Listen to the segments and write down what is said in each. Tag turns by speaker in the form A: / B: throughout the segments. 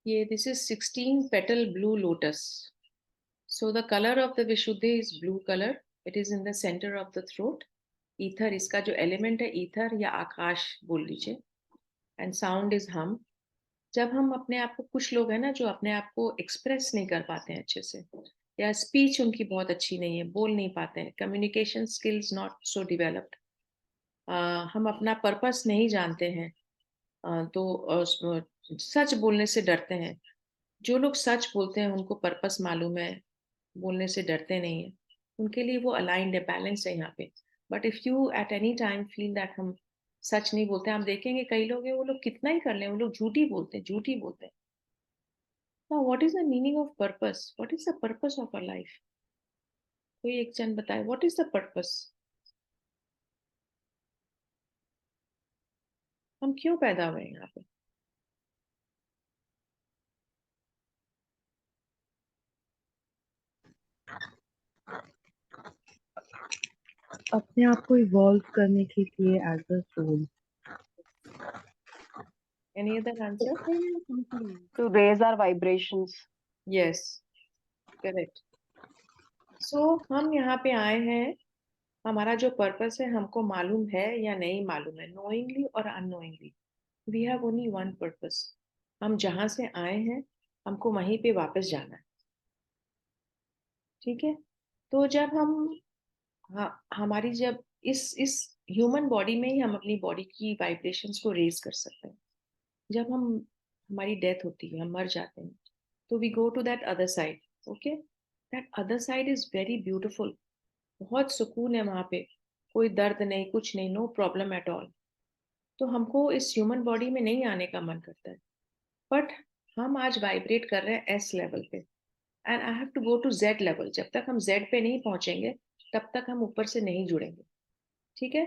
A: ये this is 16 petal blue lotus. So the color of the Vishuddhi is blue color. It is in the center of the throat. Ether, इसका जो element है ether या आकाश बोल लीजिए. And sound is hum. जब हम अपने आप को, कुछ लोग हैं ना जो अपने आप को एक्सप्रेस नहीं कर पाते हैं अच्छे से, या स्पीच उनकी बहुत अच्छी नहीं है, बोल नहीं पाते हैं, communication skills not so developed, हम अपना पर्पस नहीं जानते हैं, सच बोलने से डरते हैं. जो लोग सच बोलते हैं उनको पर्पस मालूम है, बोलने से डरते नहीं है, उनके लिए वो अलाइंड है, बैलेंस है यहाँ पे. But if you at any time feel that हम सच नहीं बोलते हैं, आप देखेंगे कई लोग हैं वो लोग कितना ही कर लें वो लोग झूठी बोलते हैं, झूठी बोलते हैं. Now, what is the meaning of purpose? What is the purpose of our life? कोई एक जन बताए, what is the purpose? हम क्यों पैदा हुए हैं यहाँ पे?
B: अपने आप को इवॉल्व करने के लिए as a soul.
A: Any other answer?
C: To raise our vibrations.
A: Yes, correct. So हम यहाँ पे आए हैं, हमारा जो पर्पस है हमको मालूम है या नहीं मालूम है, knowingly और unknowingly. We have only one purpose. हम जहाँ से आए हैं हमको वहीं पे वापस जाना है. ठीक है. तो जब हमारी जब इस ह्यूमन बॉडी में ही हम अपनी बॉडी की वाइब्रेशंस को रेज कर सकते हैं. जब हमारी डेथ होती है, हम मर जाते हैं, तो we go to that other side. Okay, that other side is very beautiful. बहुत सुकून है वहां पे, कोई दर्द नहीं, कुछ नहीं, नो प्रॉब्लम एट ऑल. तो हमको इस ह्यूमन बॉडी में नहीं आने का मन करता है. बट हम आज वाइब्रेट कर रहे हैं एस लेवल पे, and I have to go to Z level. जब तक हम जेड पे नहीं पहुंचेंगे तब तक हम ऊपर से नहीं जुड़ेंगे. ठीक है.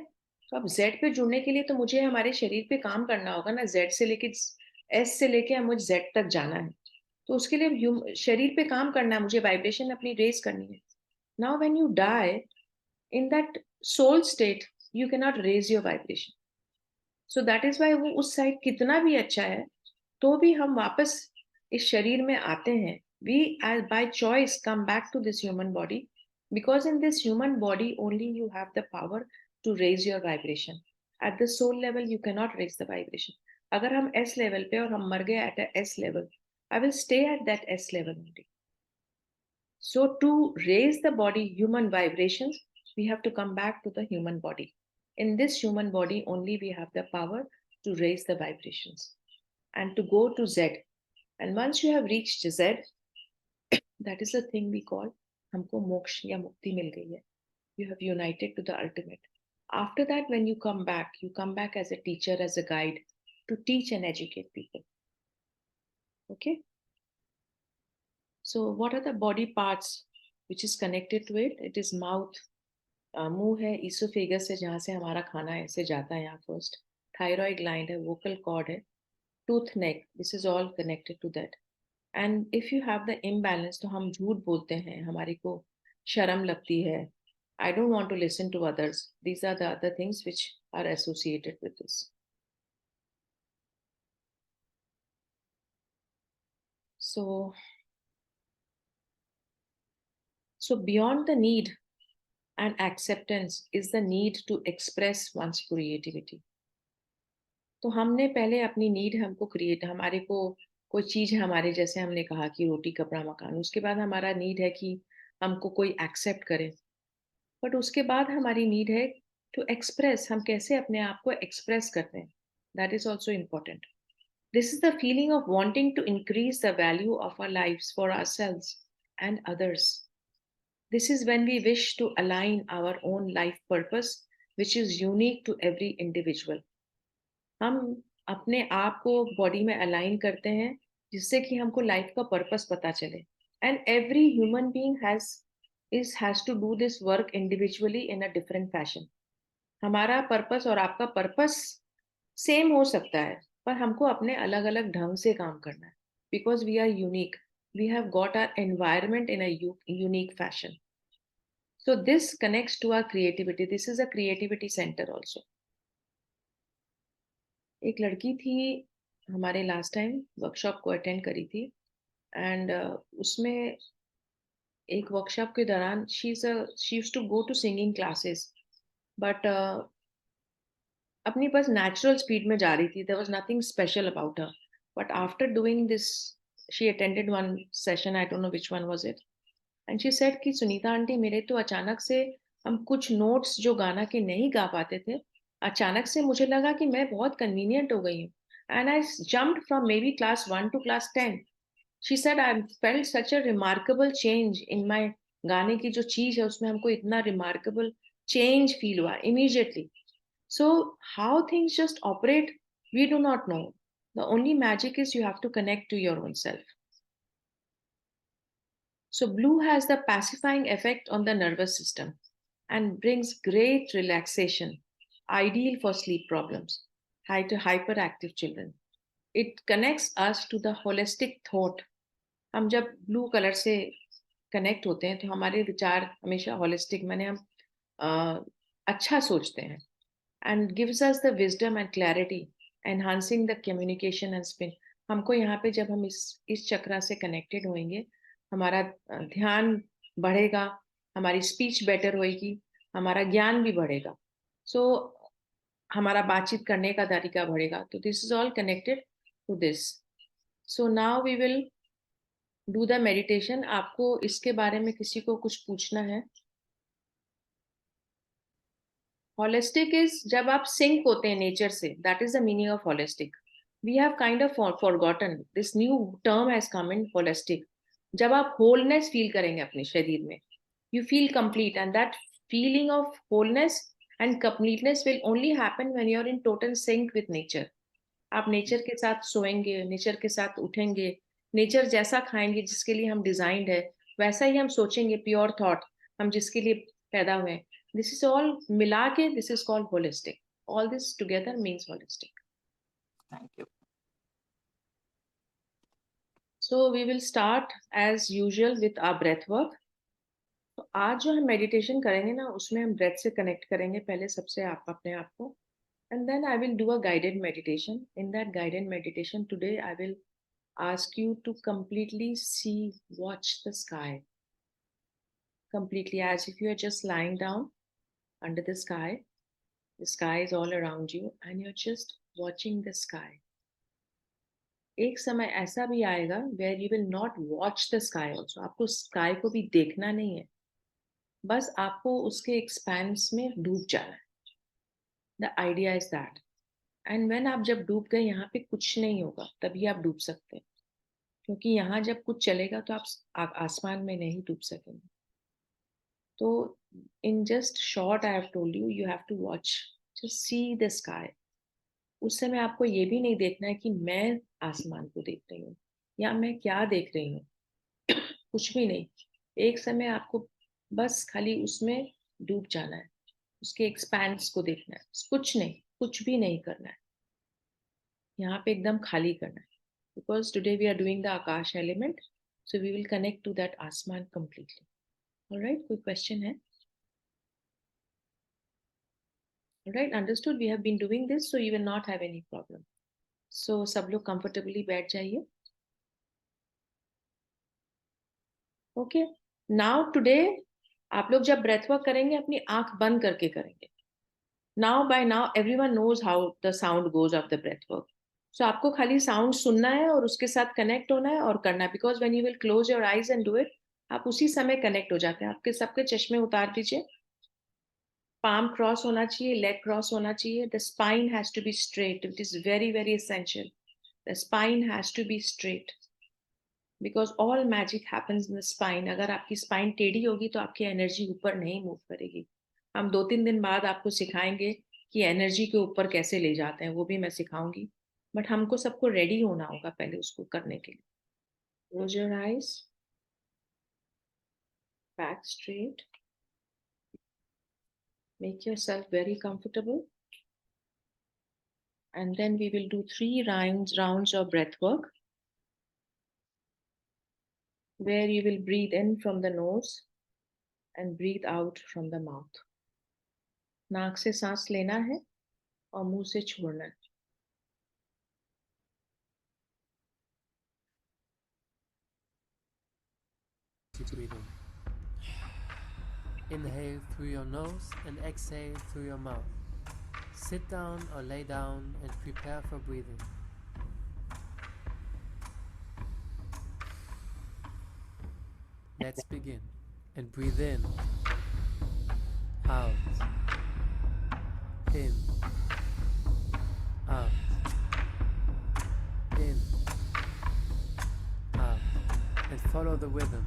A: तो अब जेड पे जुड़ने के लिए तो मुझे हमारे शरीर पे काम करना होगा ना, जेड से लेके एस से लेके मुझे जेड तक जाना है. तो उसके लिए शरीर पे काम करना है, मुझे वाइब्रेशन अपनी रेज करनी है. Now when you die in that soul state, you cannot raise your vibration. So that is why वो उस साइड कितना भी अच्छा है तो भी हम वापस इस शरीर में आते हैं. We as by choice come back to this human body, because in this human body only you have the power to raise your vibration. At the soul level you cannot raise the vibration. अगर हम S level पे और हम मर गए at a S level, I will stay at that S level only. So to raise the body human vibrations, we have to come back to the human body. In this human body only we have the power to raise the vibrations and to go to Z. And once you have reached Z, that is the thing we call हमको मोक्ष या मुक्ति मिल गई है. You have united to the ultimate. After that, when you come back as a teacher, as a guide, to teach and educate people. Okay. So what are the body parts which is connected to it? It is mouth, मुंह है, esophagus है जहाँ से हमारा खाना ऐसे जाता है यहाँ first. Thyroid gland है, vocal cord है, tooth, neck. This is all connected to that. And if you have the imbalance, तो हम झूठ बोलते हैं, हमारे को शर्म लगती है. I don't want to listen to others. These are the other things which are associated with this. So beyond the need and acceptance is the need to express one's creativity. तो हमने पहले अपनी नीड, हमको create, हमारे को कोई चीज है हमारे, जैसे हमने कहा कि रोटी कपड़ा मकान, उसके बाद हमारा नीड है कि हमको कोई एक्सेप्ट करे. बट उसके बाद हमारी नीड है टू एक्सप्रेस, हम कैसे अपने आप को एक्सप्रेस करते हैं. That is also important. This is the feeling of wanting to increase the value of our lives for ourselves and others. This is when we wish to align our own life purpose, which is unique to every individual. हम अपने आप को body में align करते हैं जिससे कि हमको लाइफ का पर्पस पता चले. And every human being has to do this work individually in a different fashion. हमारा पर्पस और आपका पर्पस सेम हो सकता है, पर हमको अपने अलग अलग ढंग से काम करना है. Because we are unique, we have got our environment in a unique fashion. So this connects to our creativity. This is a creativity center also. एक लड़की थी, हमारे लास्ट टाइम वर्कशॉप को अटेंड करी थी एंड उसमें एक वर्कशॉप के दौरान she used to go to singing classes but अपनी बस नेचुरल स्पीड में जा रही थी. There was nothing special about her. But after doing this she attended one session, I don't know which one was it, and she said कि Sunita aunty मेरे तो अचानक से हम कुछ नोट्स जो गाना के नहीं गा पाते थे, अचानक से मुझे लगा कि मैं बहुत कन्वीनियंट हो गई हूँ. And I jumped from maybe class 1 to class 10. She said I felt such a remarkable change in my गाने की जो चीज है उसमें हमको इतना रिमार्केबल चेंज फील हुआ immediately. So how things just operate, we do not know. The only magic is you have to connect to your own self. So blue has the pacifying effect on the nervous system and brings great relaxation, ideal for sleep problems, hyperactive children. It connects us to the holistic thought. हम जब blue colour से connect होते हैं तो हमारे विचार हमेशा holistic माने हम अच्छा सोचते हैं. And gives us the wisdom and clarity, enhancing the communication and spin. हमको यहाँ पे जब हम इस चक्रा से कनेक्टेड होंगे, हमारा ध्यान बढ़ेगा, हमारी स्पीच बेटर होएगी, हमारा ज्ञान भी बढ़ेगा. सो हमारा बातचीत करने का तरीका बढ़ेगा. तो this is all connected to this. So now we will do the meditation. आपको इसके बारे में किसी को कुछ पूछना है? होलिस्टिक इज जब आप सिंक होते हैं नेचर से, that is the meaning of holistic. We have kind of forgotten this new term has come in holistic. जब आप होलनेस फील करेंगे अपने शरीर में, you feel complete and that feeling of wholeness and completeness will only happen when you are in total sync with nature. आप nature के साथ सोएंगे, नेचर के साथ उठेंगे, नेचर जैसा खाएंगे जिसके लिए हम डिजाइंड है वैसा ही हम सोचेंगे. प्योर थॉट हम जिसके लिए पैदा हुए. This is all मिला के this is called holistic. All this together means holistic.
D: Thank you.
A: So we will start as usual with our breath work. तो आज जो हम मेडिटेशन करेंगे ना उसमें हम ब्रेथ से कनेक्ट करेंगे पहले सबसे आप अपने आप को. And then I will do a guided meditation. In that guided meditation today I will ask you to completely watch the sky. Completely as if you are just lying down under the sky. The sky is all around you and you're just watching the sky. एक समय ऐसा भी आएगा where you will not watch the sky also. आपको sky को भी देखना नहीं है, बस आपको उसके एक्सपेंस में डूब जाना है. The idea is that. And when आप जब डूब गए यहाँ पे कुछ नहीं होगा तभी आप डूब सकते हैं, क्योंकि यहाँ जब कुछ चलेगा तो आप आसमान में नहीं डूब सकेंगे. तो in just short I have told you, you have to watch, just see the sky. उस समय आपको ये भी नहीं देखना है कि मैं आसमान को देख रही हूँ या मैं क्या देख रही हूँ, कुछ भी नहीं. एक समय आपको बस खाली उसमें डूब जाना है, उसके एक्सपेंस को देखना है, कुछ नहीं, कुछ भी नहीं करना है. यहाँ पे एकदम खाली करना है. Because today we are doing the aakash element, so we will connect to that aasmaan completely. Alright, कोई क्वेश्चन है? Alright, understood. We have been doing this, so you will not have any problem. So सब लोग comfortably बैठ जाइए. Okay. Now today आप लोग जब breath work करेंगे अपनी आंख बंद करके करेंगे. Now by now everyone knows how the sound goes of the breath work. So आपको खाली sound सुनना है और उसके साथ connect होना है और करना है. Because when you will close your eyes and do it, आप उसी समय connect हो जाते हैं. आपके सबके चश्मे उतार दीजिए. Palm cross होना चाहिए, leg cross होना चाहिए. The spine has to be straight. It is very, very essential. The spine has to be straight. Because all magic happens in the spine. अगर आपकी spine टेढ़ी होगी तो आपकी energy ऊपर नहीं move करेगी. हम 2-3 दिन बाद आपको सिखाएंगे कि energy के ऊपर कैसे ले जाते हैं, वो भी मैं सिखाऊंगी. But हमको सबको ready होना होगा पहले उसको करने के लिए. Close your eyes. Back straight. Make yourself very comfortable. And then we will do 3 rounds of breath work, where you will breathe in from the nose and breathe out from the mouth. नाक से सांस लेना है और मुंह से छोड़ना है.
D: Keep breathing. Inhale through your nose and exhale through your mouth. Sit down or lay down and prepare for breathing. Let's begin. And breathe in, out, in, out, in, out, and follow the rhythm.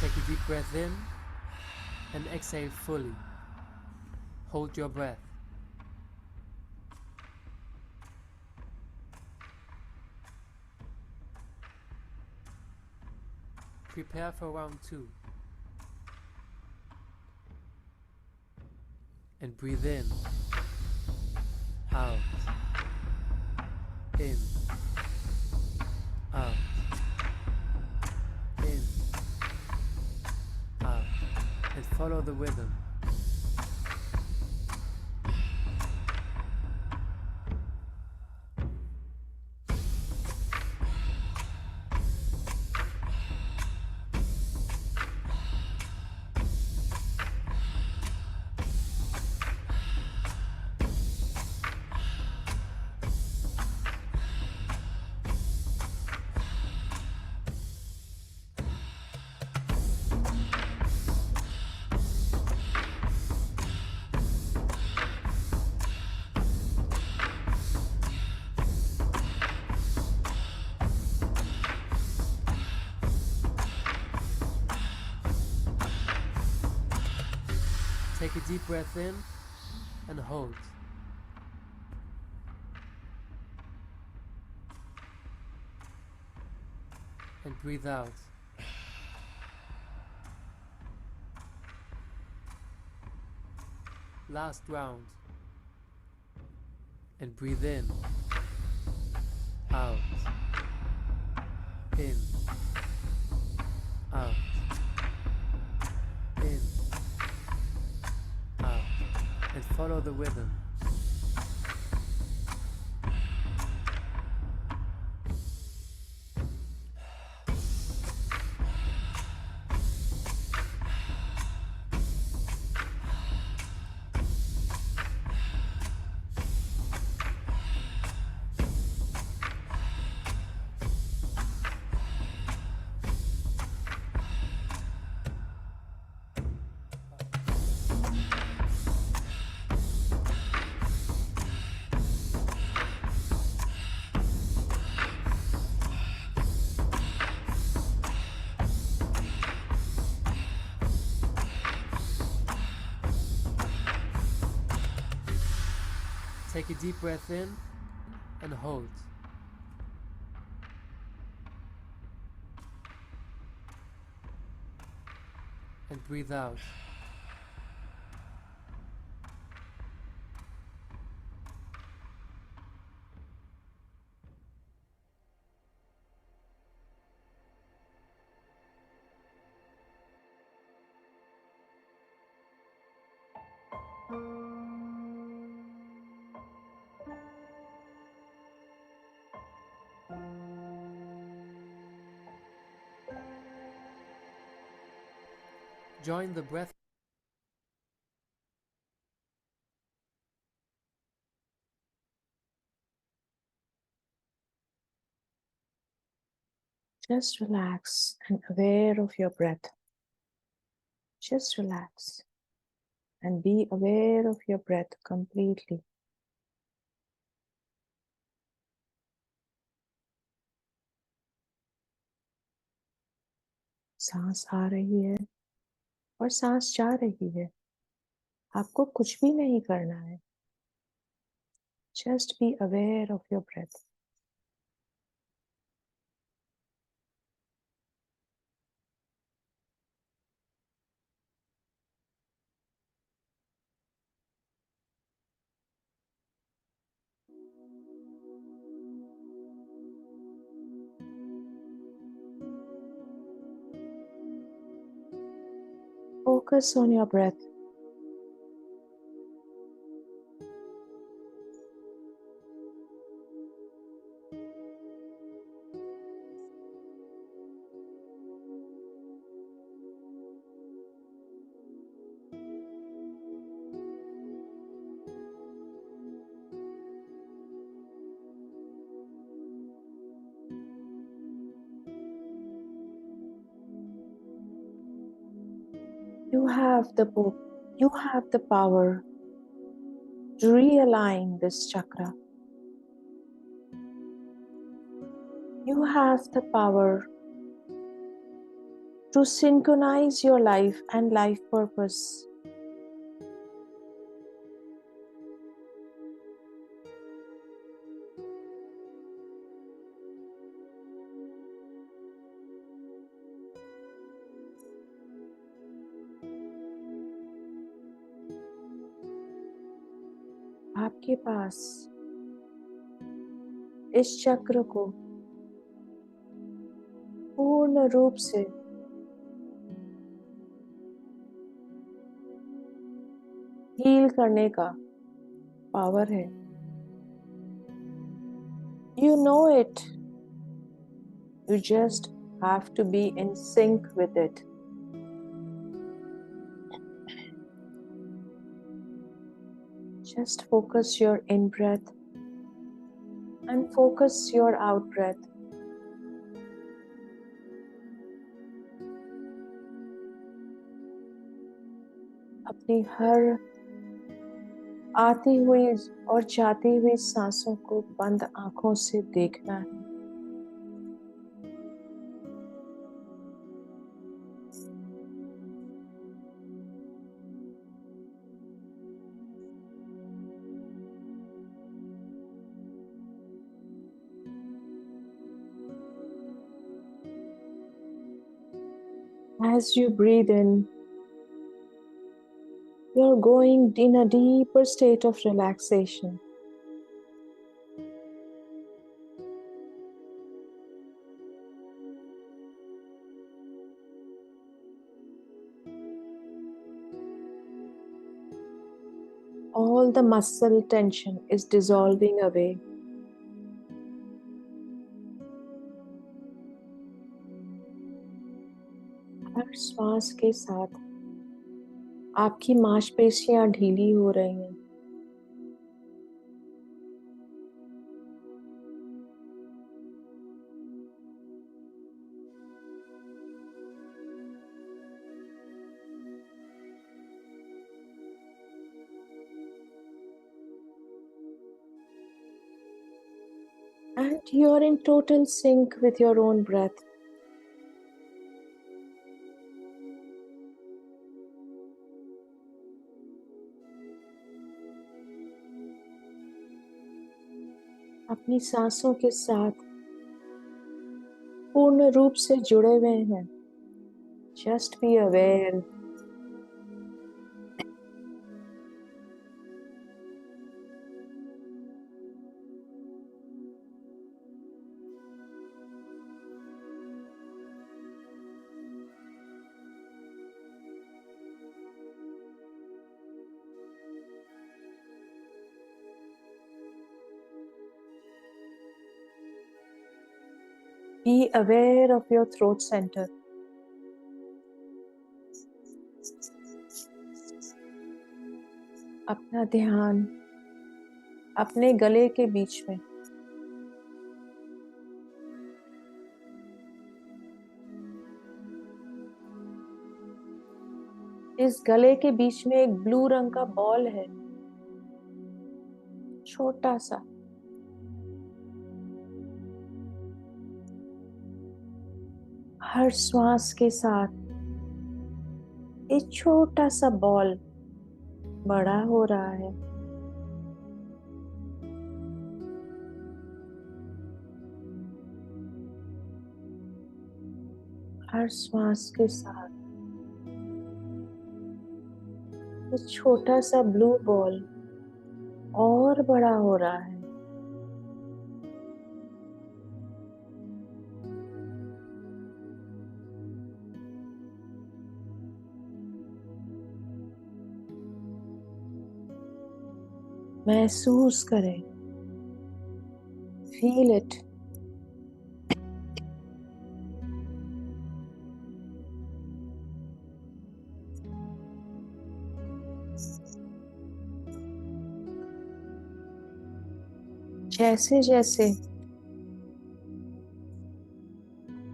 D: Take a deep breath in and exhale fully. Hold your breath. Prepare for round 2. And breathe in, out, in, out, in, out, and follow the rhythm. Take a deep breath in and hold. And breathe out. Last round. And breathe in, out, in, out, in, out, and follow the rhythm. Take a deep breath in and hold. And breathe out. Join the breath.
A: Just relax and aware of your breath. Just relax and be aware of your breath completely. सांस आ रही है और सांस जा रही है। आपको कुछ भी नहीं करना है। Just be aware of your breath. Focus on your breath. You have the power to realign this chakra. You have the power to synchronize your life and life purpose. आपके पास इस चक्र को पूर्ण रूप से हील करने का पावर है। You know it. You just have to be in sync with it. Just focus your in breath and focus your out breath. अपनी हर आती हुई और जाती हुई सांसों को बंद आंखों से देखना है। As you breathe in, you're going in a deeper state of relaxation. All the muscle tension is dissolving away. हर श्वास के साथ आपकी मांसपेशियां ढीली हो रही हैं। And you're in total sync with your own breath. अपनी सांसों के साथ पूर्ण रूप से जुड़े हुए हैं। Just be aware. Be aware of your throat center. अपना ध्यान अपने गले के बीच में। इस गले के बीच में एक ब्लू रंग का बॉल है, छोटा सा। हर श्वास के साथ एक छोटा सा बॉल बड़ा हो रहा है। हर श्वास के साथ एक छोटा सा ब्लू बॉल और बड़ा हो रहा है। महसूस करें, फील इट। जैसे जैसे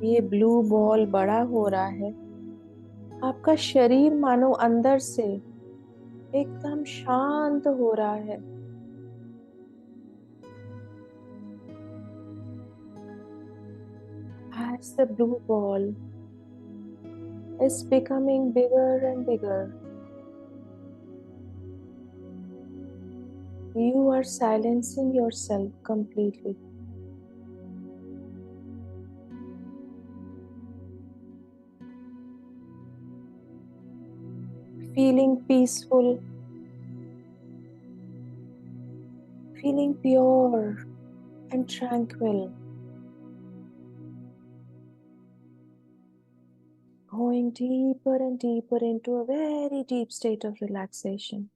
A: ये ब्लू बॉल बड़ा हो रहा है, आपका शरीर मानो अंदर से एकदम शांत हो रहा है। As the blue ball is becoming bigger and bigger, you are silencing yourself completely. Feeling peaceful, feeling pure and tranquil. Going deeper and deeper into a very deep state of relaxation.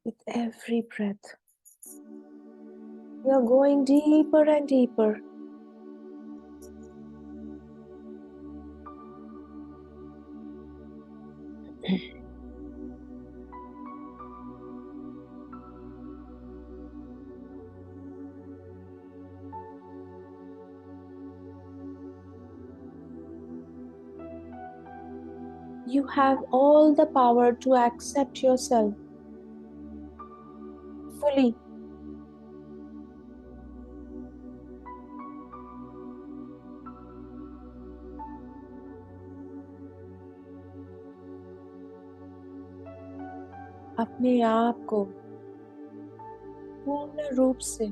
A: With every breath, you're going deeper and deeper. You have all the power to accept yourself fully. अपने आप को पूर्ण रूप से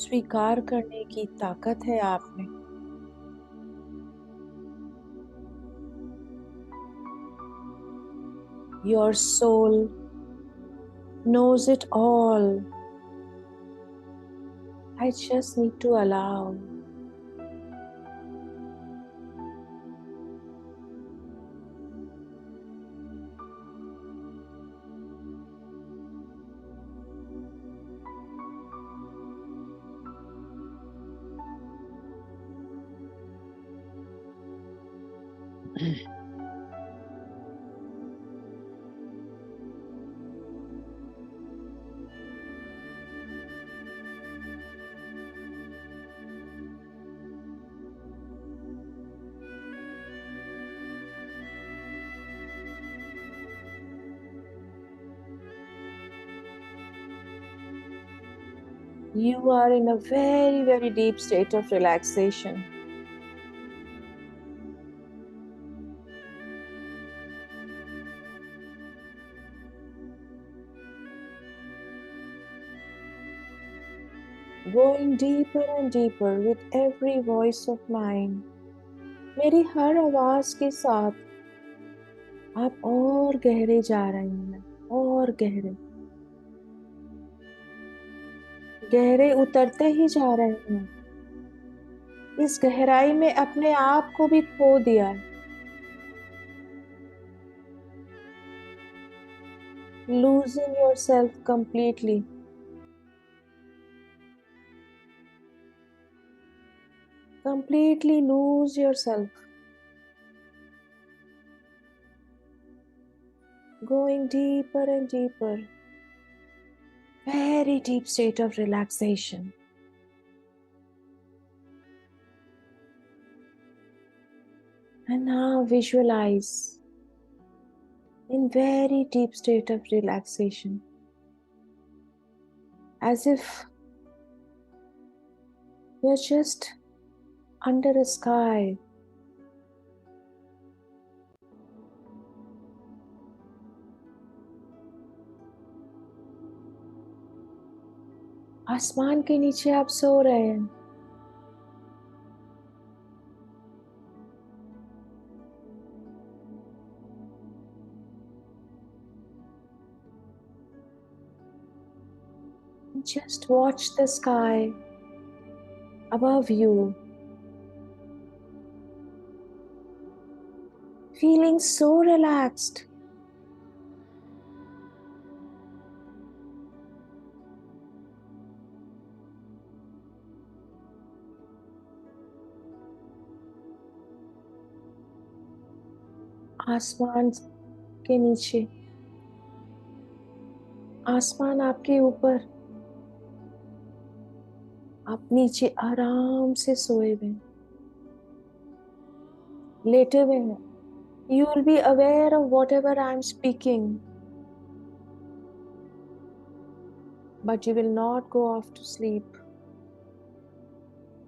A: स्वीकार करने की ताकत है आप में। Your soul knows it all. I just need to allow. You are in a very, very deep state of relaxation. Going deeper and deeper with every voice of mine. मेरी हर आवाज के साथ आप और गहरे जा रहे हैं, और गहरे गहरे उतरते ही जा रहे हैं। इस गहराई में अपने आप को भी खो दिया। Losing yourself completely. Completely lose yourself. Going deeper and deeper. Very deep state of relaxation. And now visualize in very deep state of relaxation, as if you're just under a sky आसमान के नीचे आप सो रहे हैं. Just watch the sky above you, feeling so relaxed. आसमान के नीचे, आसमान आपके ऊपर, आप नीचे आराम से सोए हुए हैं, लेटे हुए हैं. You will be aware of whatever I am speaking, but you will not go off to sleep.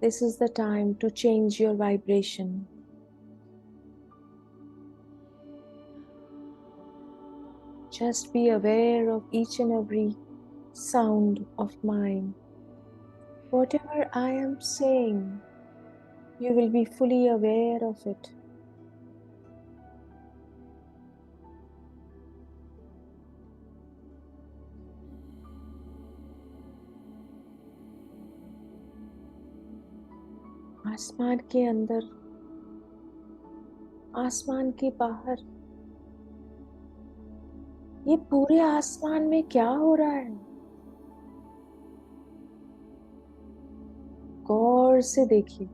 A: This is the time to change your vibration. Just be aware of each and every sound of mine. Whatever I am saying, you will be fully aware of it. आसमान के अंदर, आसमान के बाहर, ये पूरे आसमान में क्या हो रहा है? गौर से देखिए.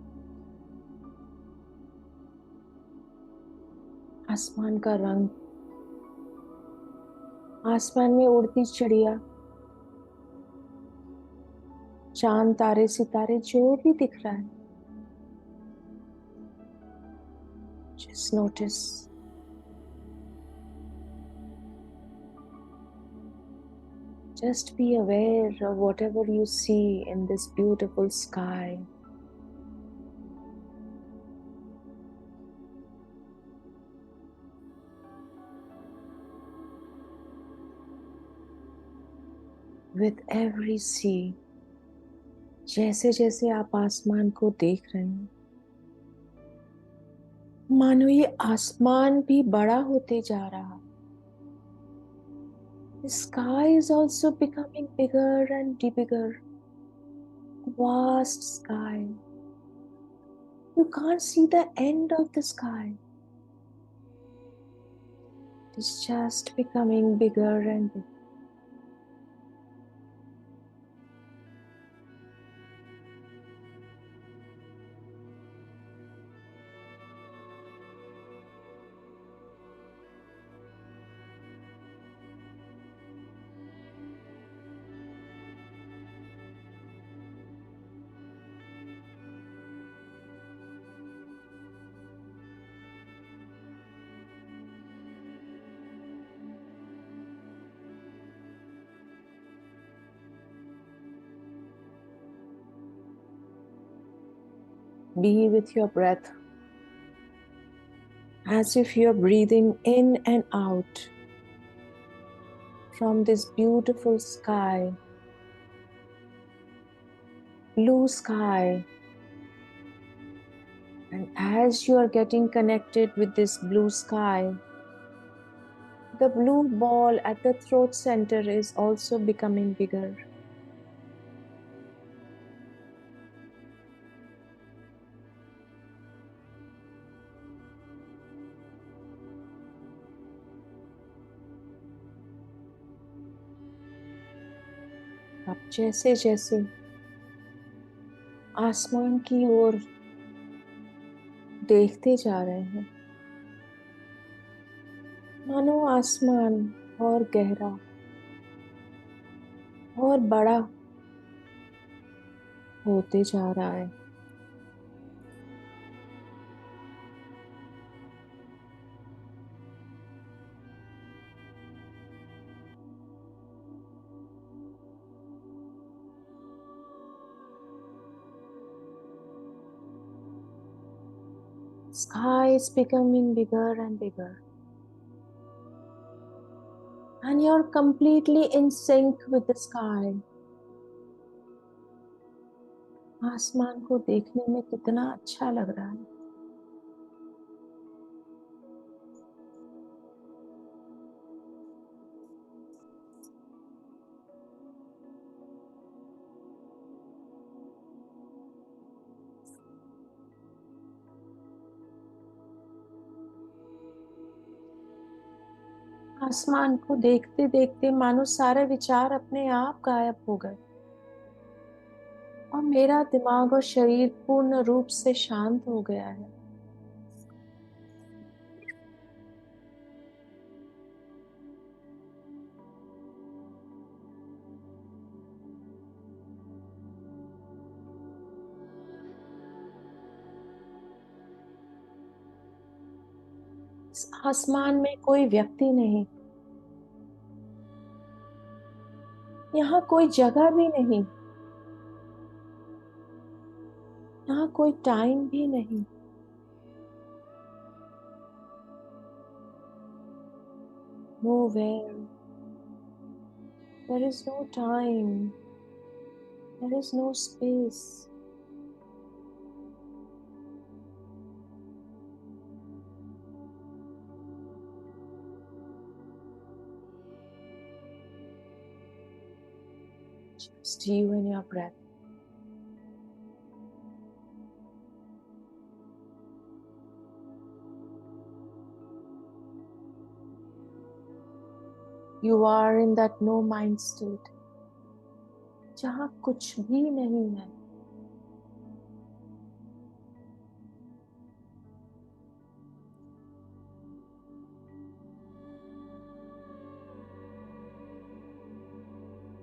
A: आसमान का रंग, आसमान में उड़ती चिड़िया, चांद तारे सितारे जो भी दिख रहा है, just notice. Just be aware of whatever you see in this beautiful sky. With every sea, जैसे जैसे आप आसमान को देख रहे हैं, मानो ये आसमान भी बड़ा होते जा रहा. The sky is also becoming bigger and bigger. Vast sky. You can't see the end of the sky. It's just becoming bigger and bigger. Be with your breath as if you're breathing in and out from this beautiful sky, blue sky. And as you are getting connected with this blue sky, the blue ball at the throat center is also becoming bigger. अब जैसे जैसे आसमान की ओर देखते जा रहे हैं, मानो आसमान और गहरा और बड़ा होते जा रहा है. Sky is becoming bigger and bigger. And you're completely in sync with the sky. आसमान को देखने में कितना अच्छा लग रहा है. आसमान को देखते देखते मानो सारे विचार अपने आप गायब हो गए और मेरा दिमाग और शरीर पूर्ण रूप से शांत हो गया है. इस आसमान में कोई व्यक्ति नहीं, यहाँ कोई जगह भी नहीं, यहाँ कोई टाइम भी नहीं. Nowhere. There is no time. There is no space. Just you and your breath. You are in that no mind state, जहाँ कुछ भी नहीं है.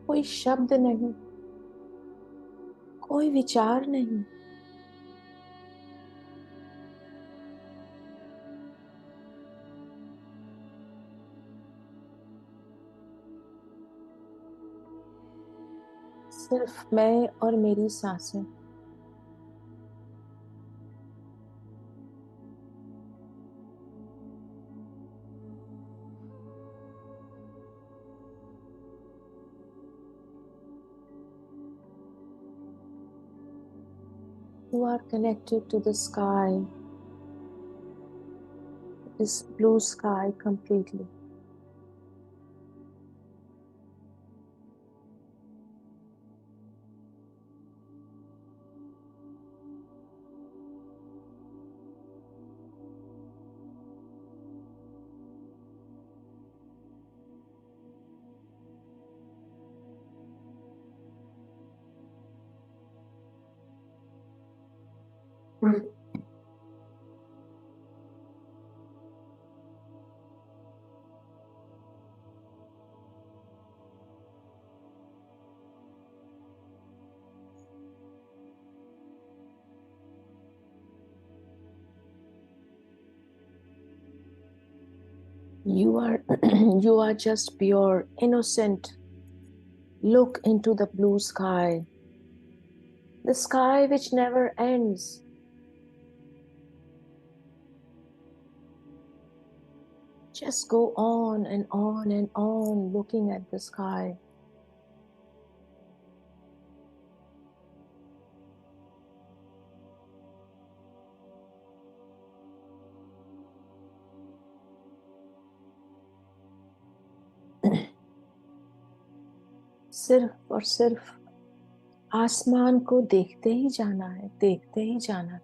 A: कोई शब्द नहीं, कोई विचार नहीं. सिर्फ मैं और मेरी सांसें. You are connected to the sky, this blue sky completely. You are you are just pure, innocent. Look into the blue sky, the sky which never ends. Just go on and on and on looking at the sky. सिर्फ और सिर्फ आसमान को देखते ही जाना है, देखते ही जाना है.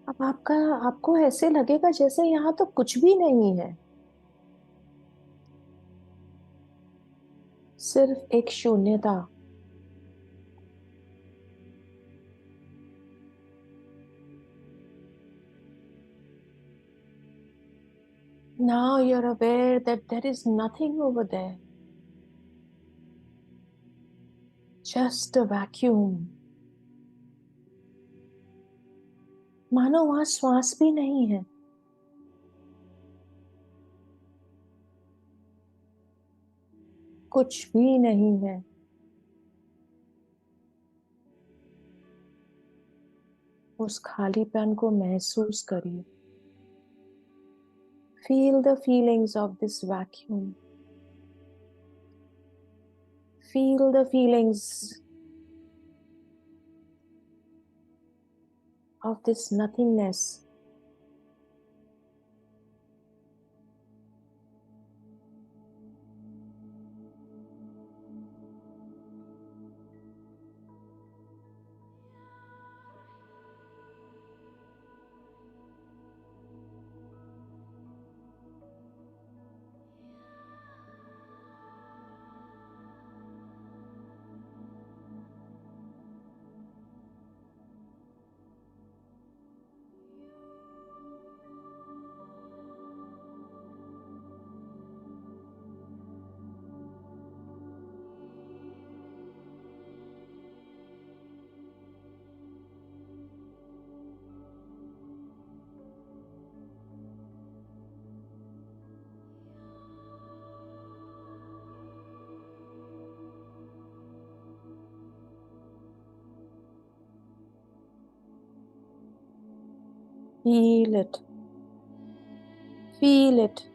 A: अब आपको ऐसे लगेगा जैसे यहाँ तो कुछ भी नहीं है, सिर्फ एक शून्यता. Now you're aware that there is nothing over there, just a vacuum. मानो वहां श्वास भी नहीं है। कुछ भी नहीं है। उस खालीपन को महसूस करिए। Feel the feelings of this vacuum. Feel the feelings of this nothingness. Feel it. Feel it.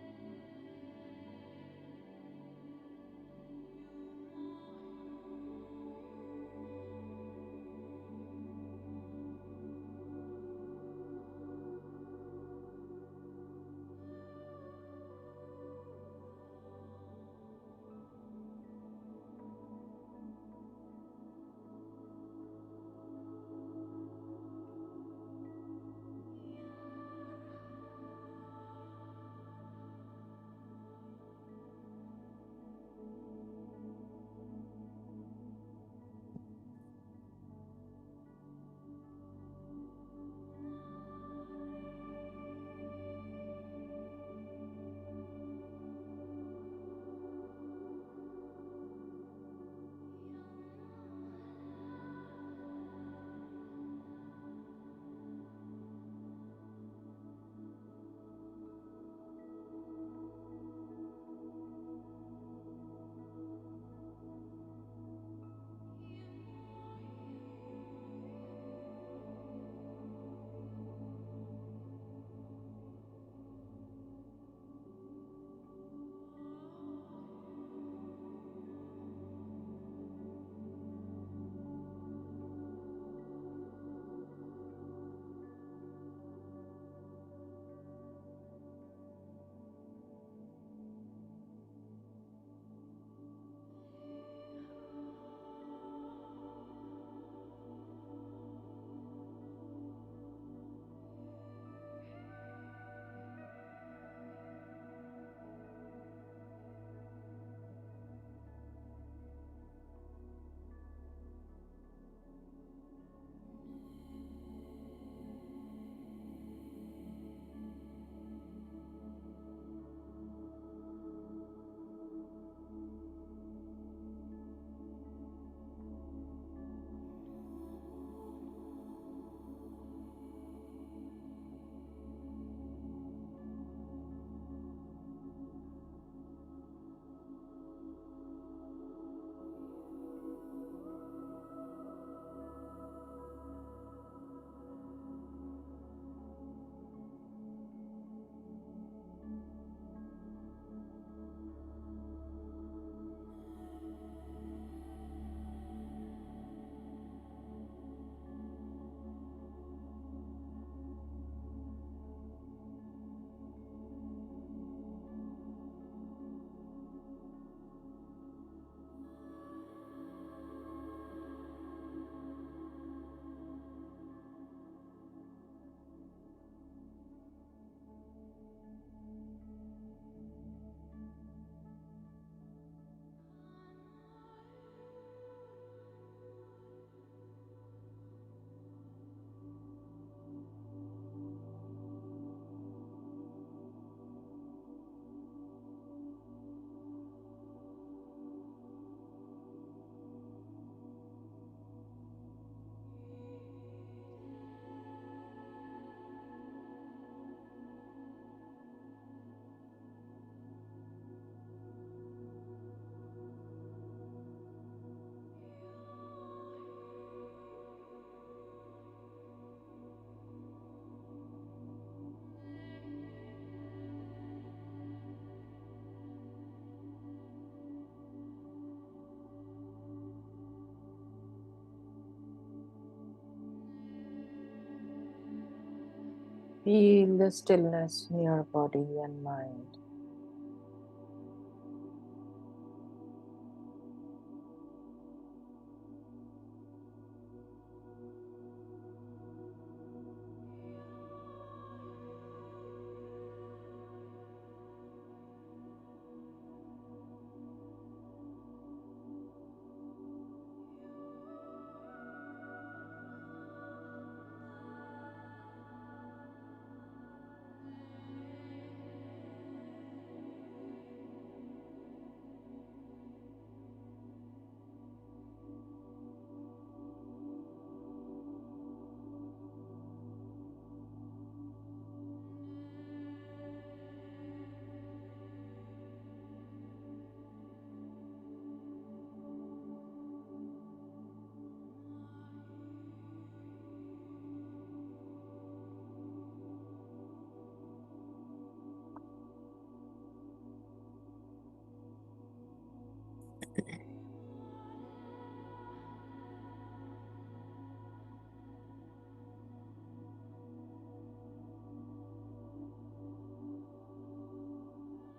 E: Feel the stillness in your body and mind.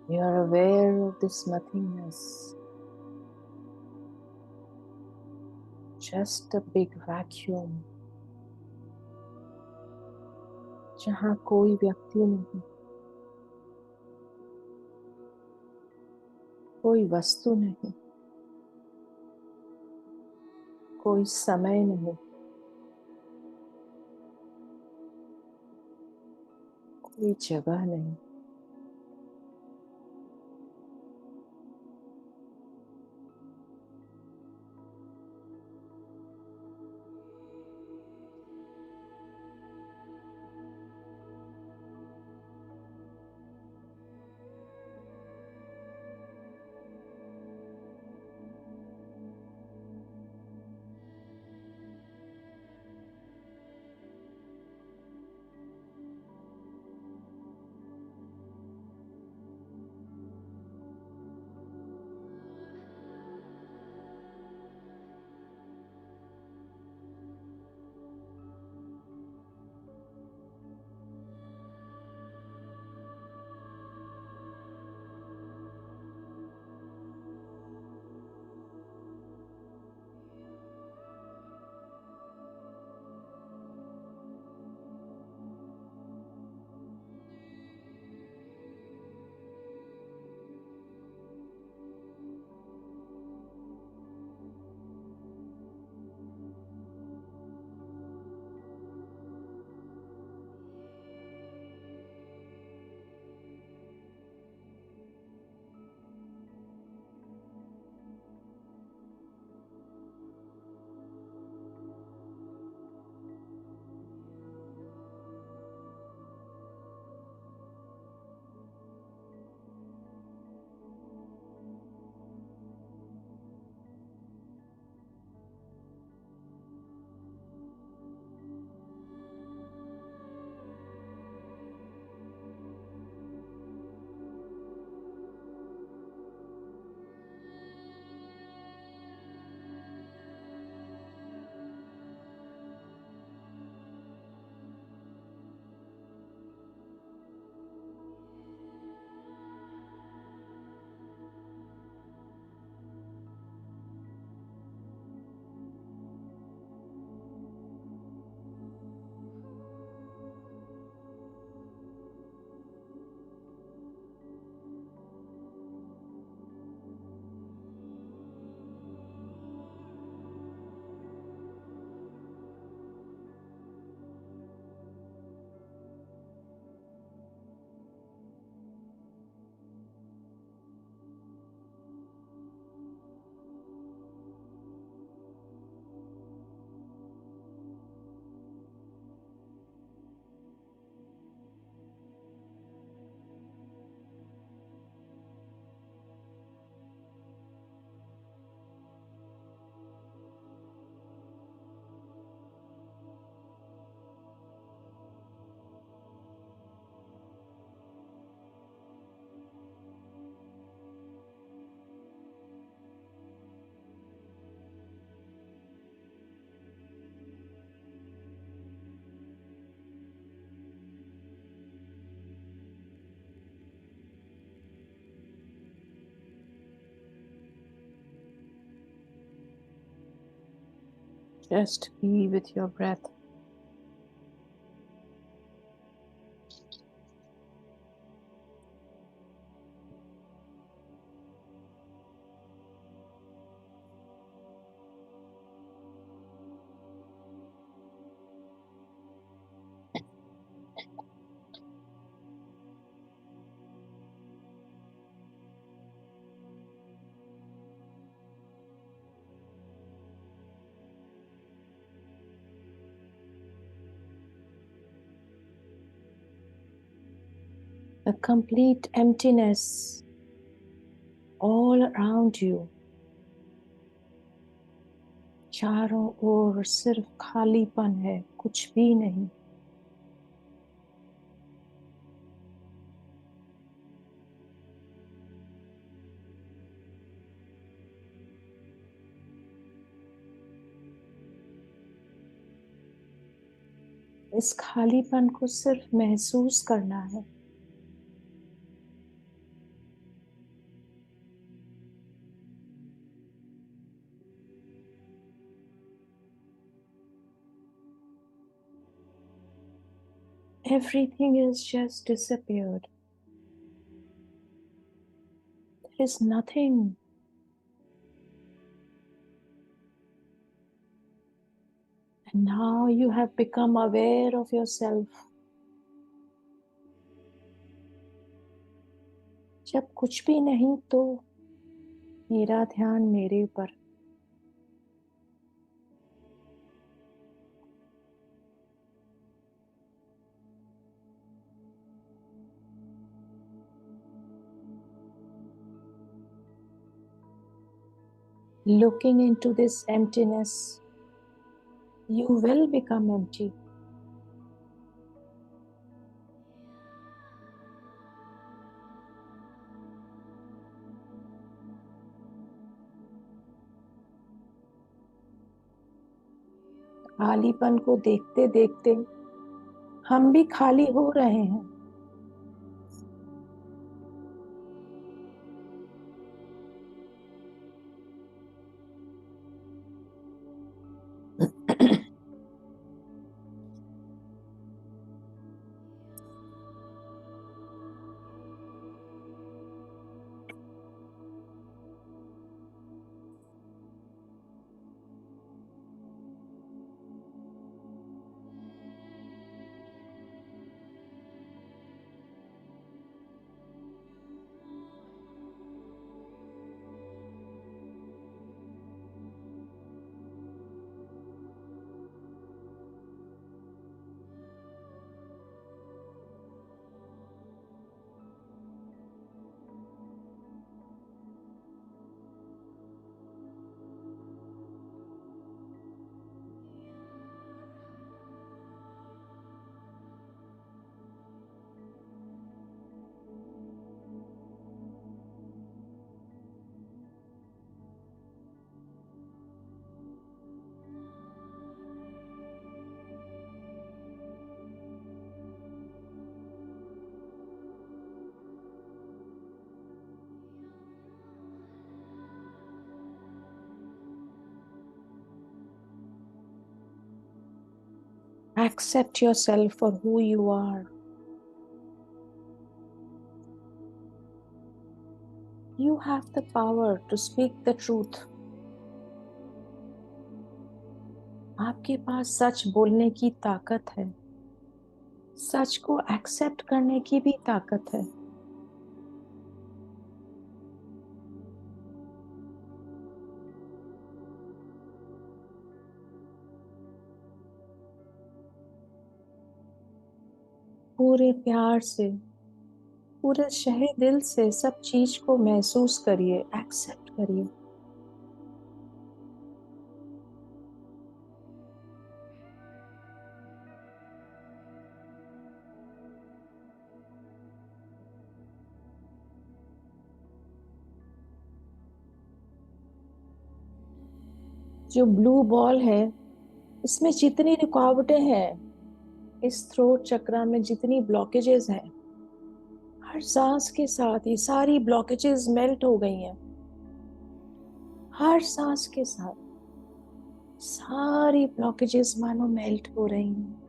E: You are aware of this nothingness, just a big vacuum, जहाँ कोई व्यक्ति नहीं, कोई वस्तु नहीं, कोई समय नहीं, कोई जगह नहीं। Just be with your breath. A complete emptiness all around you. चारों ओर सिर्फ खालीपन है, कुछ भी नहीं. इस खालीपन को सिर्फ महसूस करना है. Everything is just disappeared. There is nothing. And now you have become aware of yourself. जब कुछ भी नहीं तो मेरा ध्यान मेरे ऊपर. Looking into this emptiness, you will become empty. खालीपन को देखते देखते हम भी खाली हो रहे हैं. Accept yourself for who you are. You have the power to speak the truth. आपके पास सच बोलने की ताकत है. सच को एक्सेप्ट करने की भी ताकत है. पूरे प्यार से, पूरे शहे दिल से सब चीज को महसूस करिए, एक्सेप्ट करिए. जो ब्लू बॉल है, इसमें जितनी रुकावटें हैं, इस थ्रोट चक्रा में जितनी ब्लॉकेजेस हैं, हर सांस के साथ ये सारी ब्लॉकेजेस मेल्ट हो गई हैं. हर सांस के साथ सारी ब्लॉकेजेस मानो मेल्ट हो रही हैं।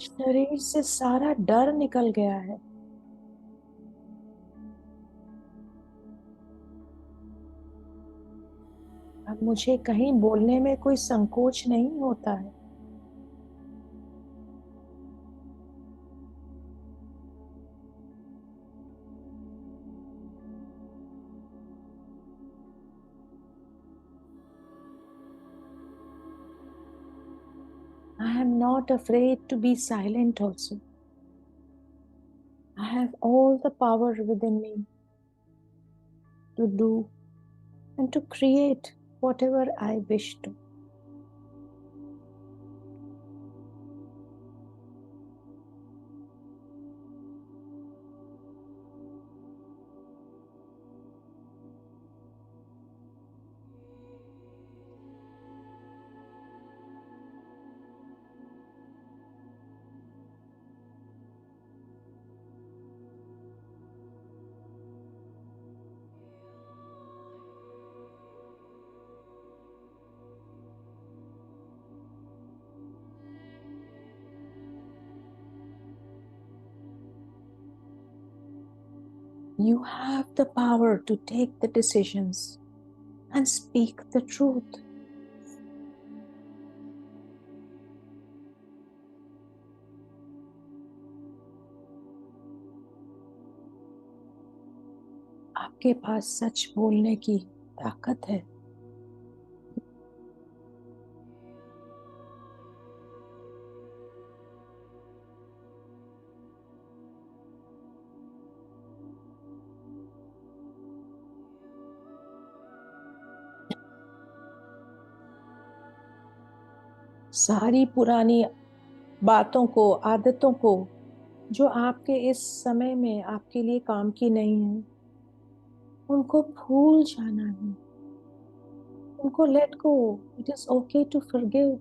E: शरीर से सारा डर निकल गया है। अब मुझे कहीं बोलने में कोई संकोच नहीं होता है। I am not afraid to be silent also. I have all the power within me to do and to create whatever I wish to. You have the power to take the decisions and speak the truth. आपके पास सच बोलने की ताकत है। सारी पुरानी बातों को, आदतों को जो आपके इस समय में आपके लिए काम की नहीं है, उनको भूल जाना है। उनको let go. It is okay to forgive.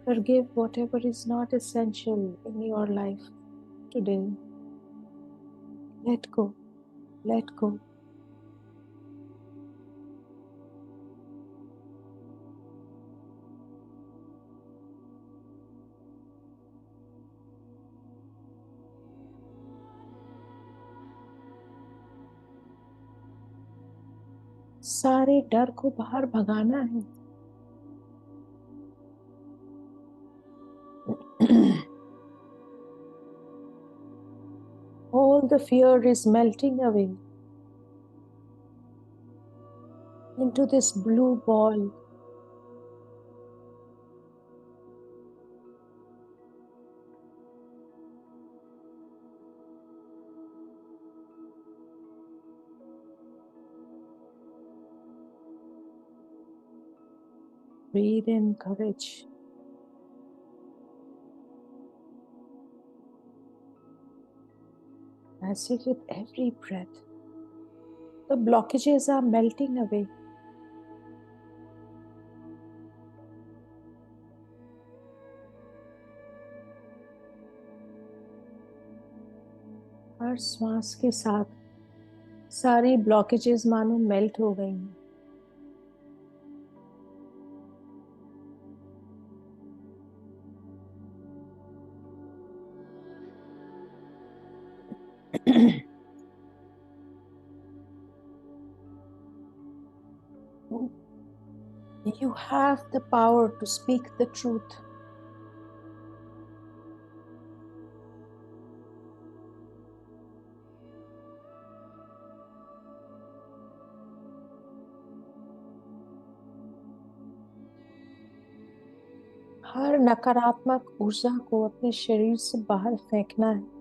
E: Forgive whatever is not essential in your life today. Let go. Let go. सारे डर को बाहर भगाना है। All the fear is melting away into this blue ball. Breathe in courage. As if with every breath, the blockages are melting away. हर श्वास के साथ सारी blockages मानो मेल्ट हो गई हैं। You have the power to speak the truth. हर नकारात्मक ऊर्जा को अपने शरीर से बाहर फेंकना है।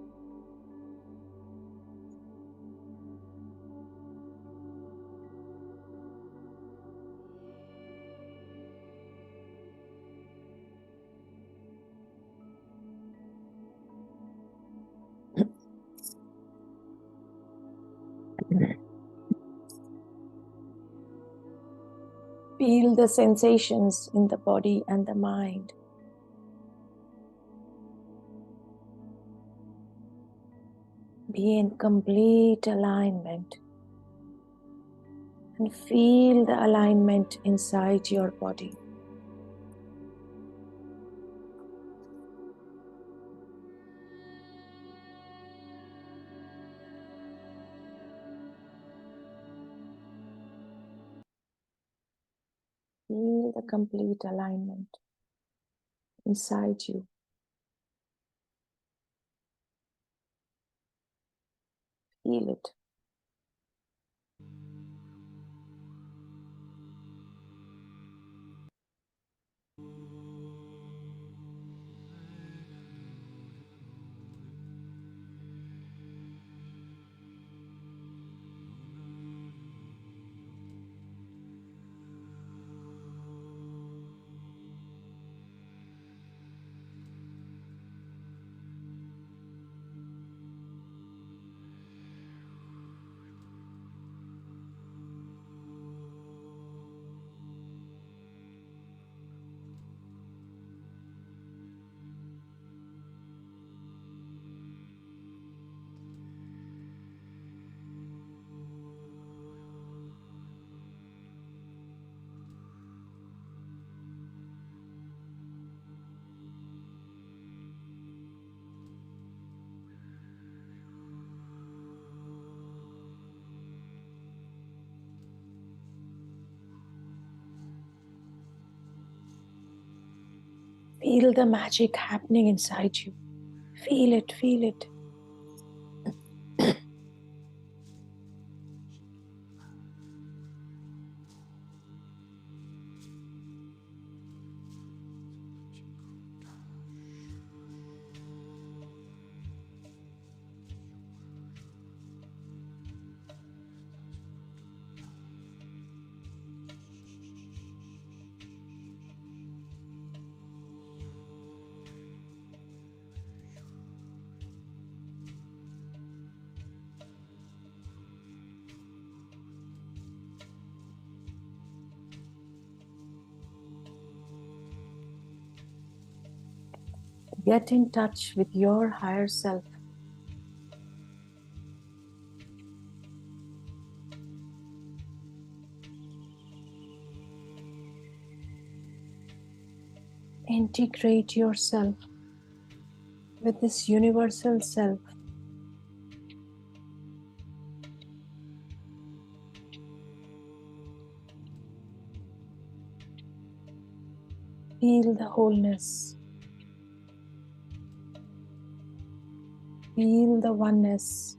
E: Feel the sensations in the body and the mind. Be in complete alignment and feel the alignment inside your body. Feel the complete alignment inside you. Feel it. Feel the magic happening inside you. Feel it, feel it. Get in touch with your higher self. Integrate yourself with this universal self. Feel the wholeness. Feel the oneness.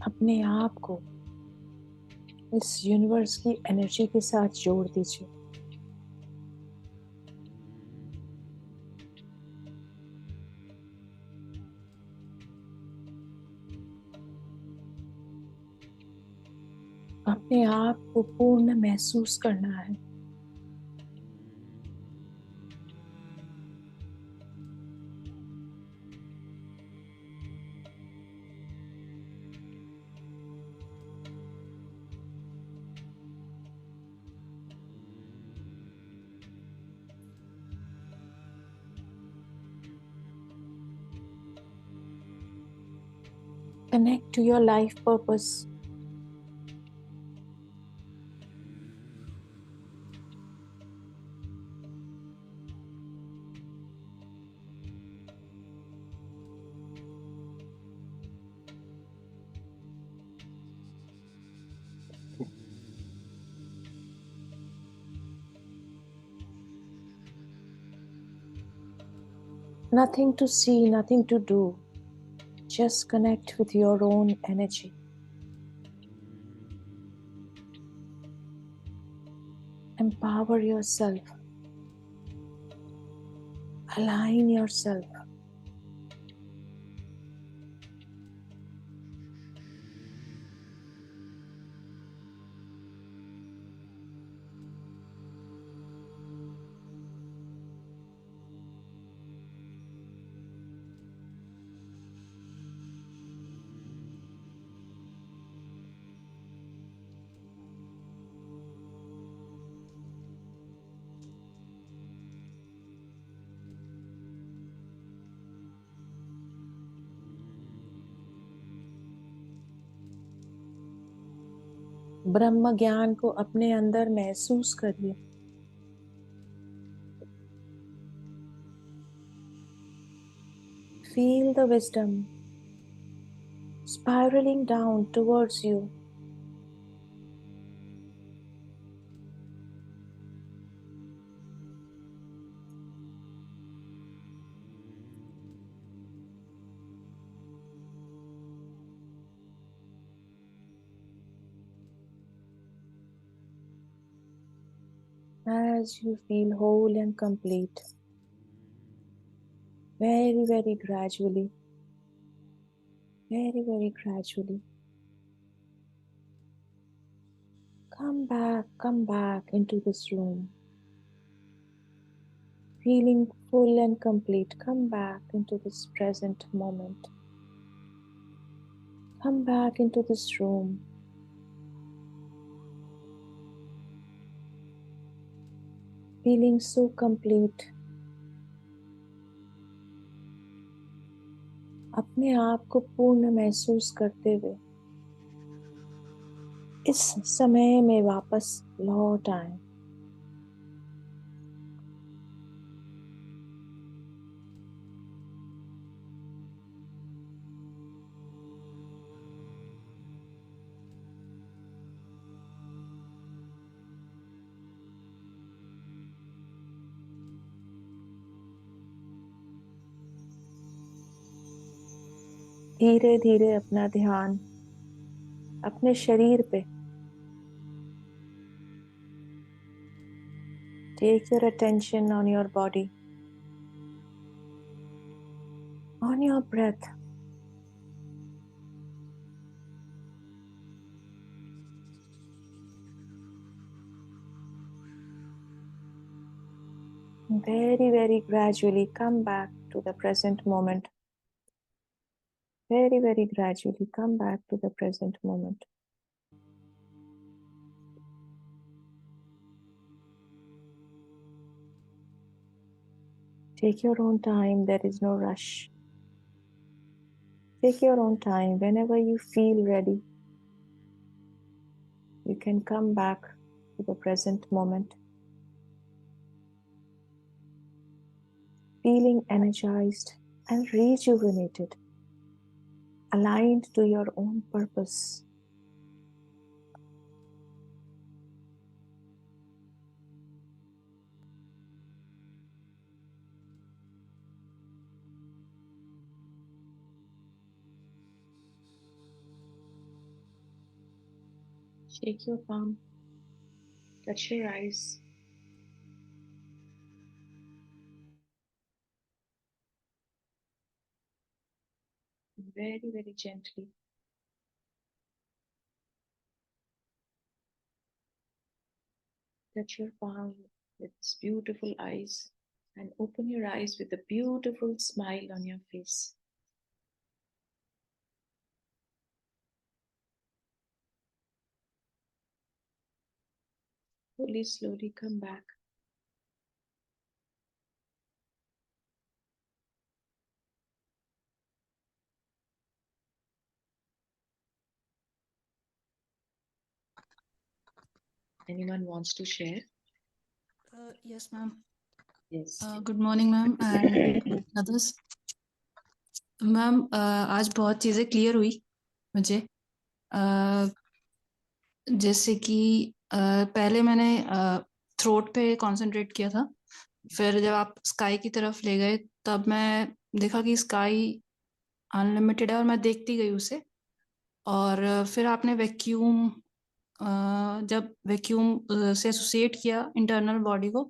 E: अपने आप को इस universe की energy के साथ जोड़ दीजिए. अपने आप को पूर्ण महसूस करना है. Connect to your life purpose. Nothing to see, nothing to do. Just connect with your own energy. Empower yourself. Align yourself. ब्रह्म ज्ञान को अपने अंदर महसूस करिए। Feel the wisdom spiraling down towards you. As you feel whole and complete, very, very gradually, come back into this room. Feeling full and complete, come back into this present moment. Come back into this room. Feeling so complete. अपने आप को पूर्ण महसूस करते हुए इस समय में वापस लौट आए। धीरे धीरे अपना ध्यान अपने शरीर पे, take your attention on your body, on your breath. Very, very gradually come back to the present moment. Very, very gradually come back to the present moment. Take your own time, there is no rush. Take your own time. Whenever you feel ready, you can come back to the present moment. Feeling energized and rejuvenated, aligned to your own purpose. Shake your palm, touch your eyes. Very, very gently. Touch your palm with its beautiful eyes and open your eyes with a beautiful smile on your face. Slowly come back. Anyone wants to share?
F: Yes, ma'am.
A: Yes.
F: Good morning, ma'am, and others. Ma'am आज बहुत चीज़ें clear हुई मुझे। जैसे कि पहले मैंने throat पे कंसंट्रेट किया था, फिर जब आप स्काई की तरफ ले गए तब मैं देखा कि स्काई अनलिमिटेड है और मैं देखती गई उसे। और फिर आपने वैक्यूम जब वैक्यूम से एसोसिएट किया इंटरनल बॉडी को,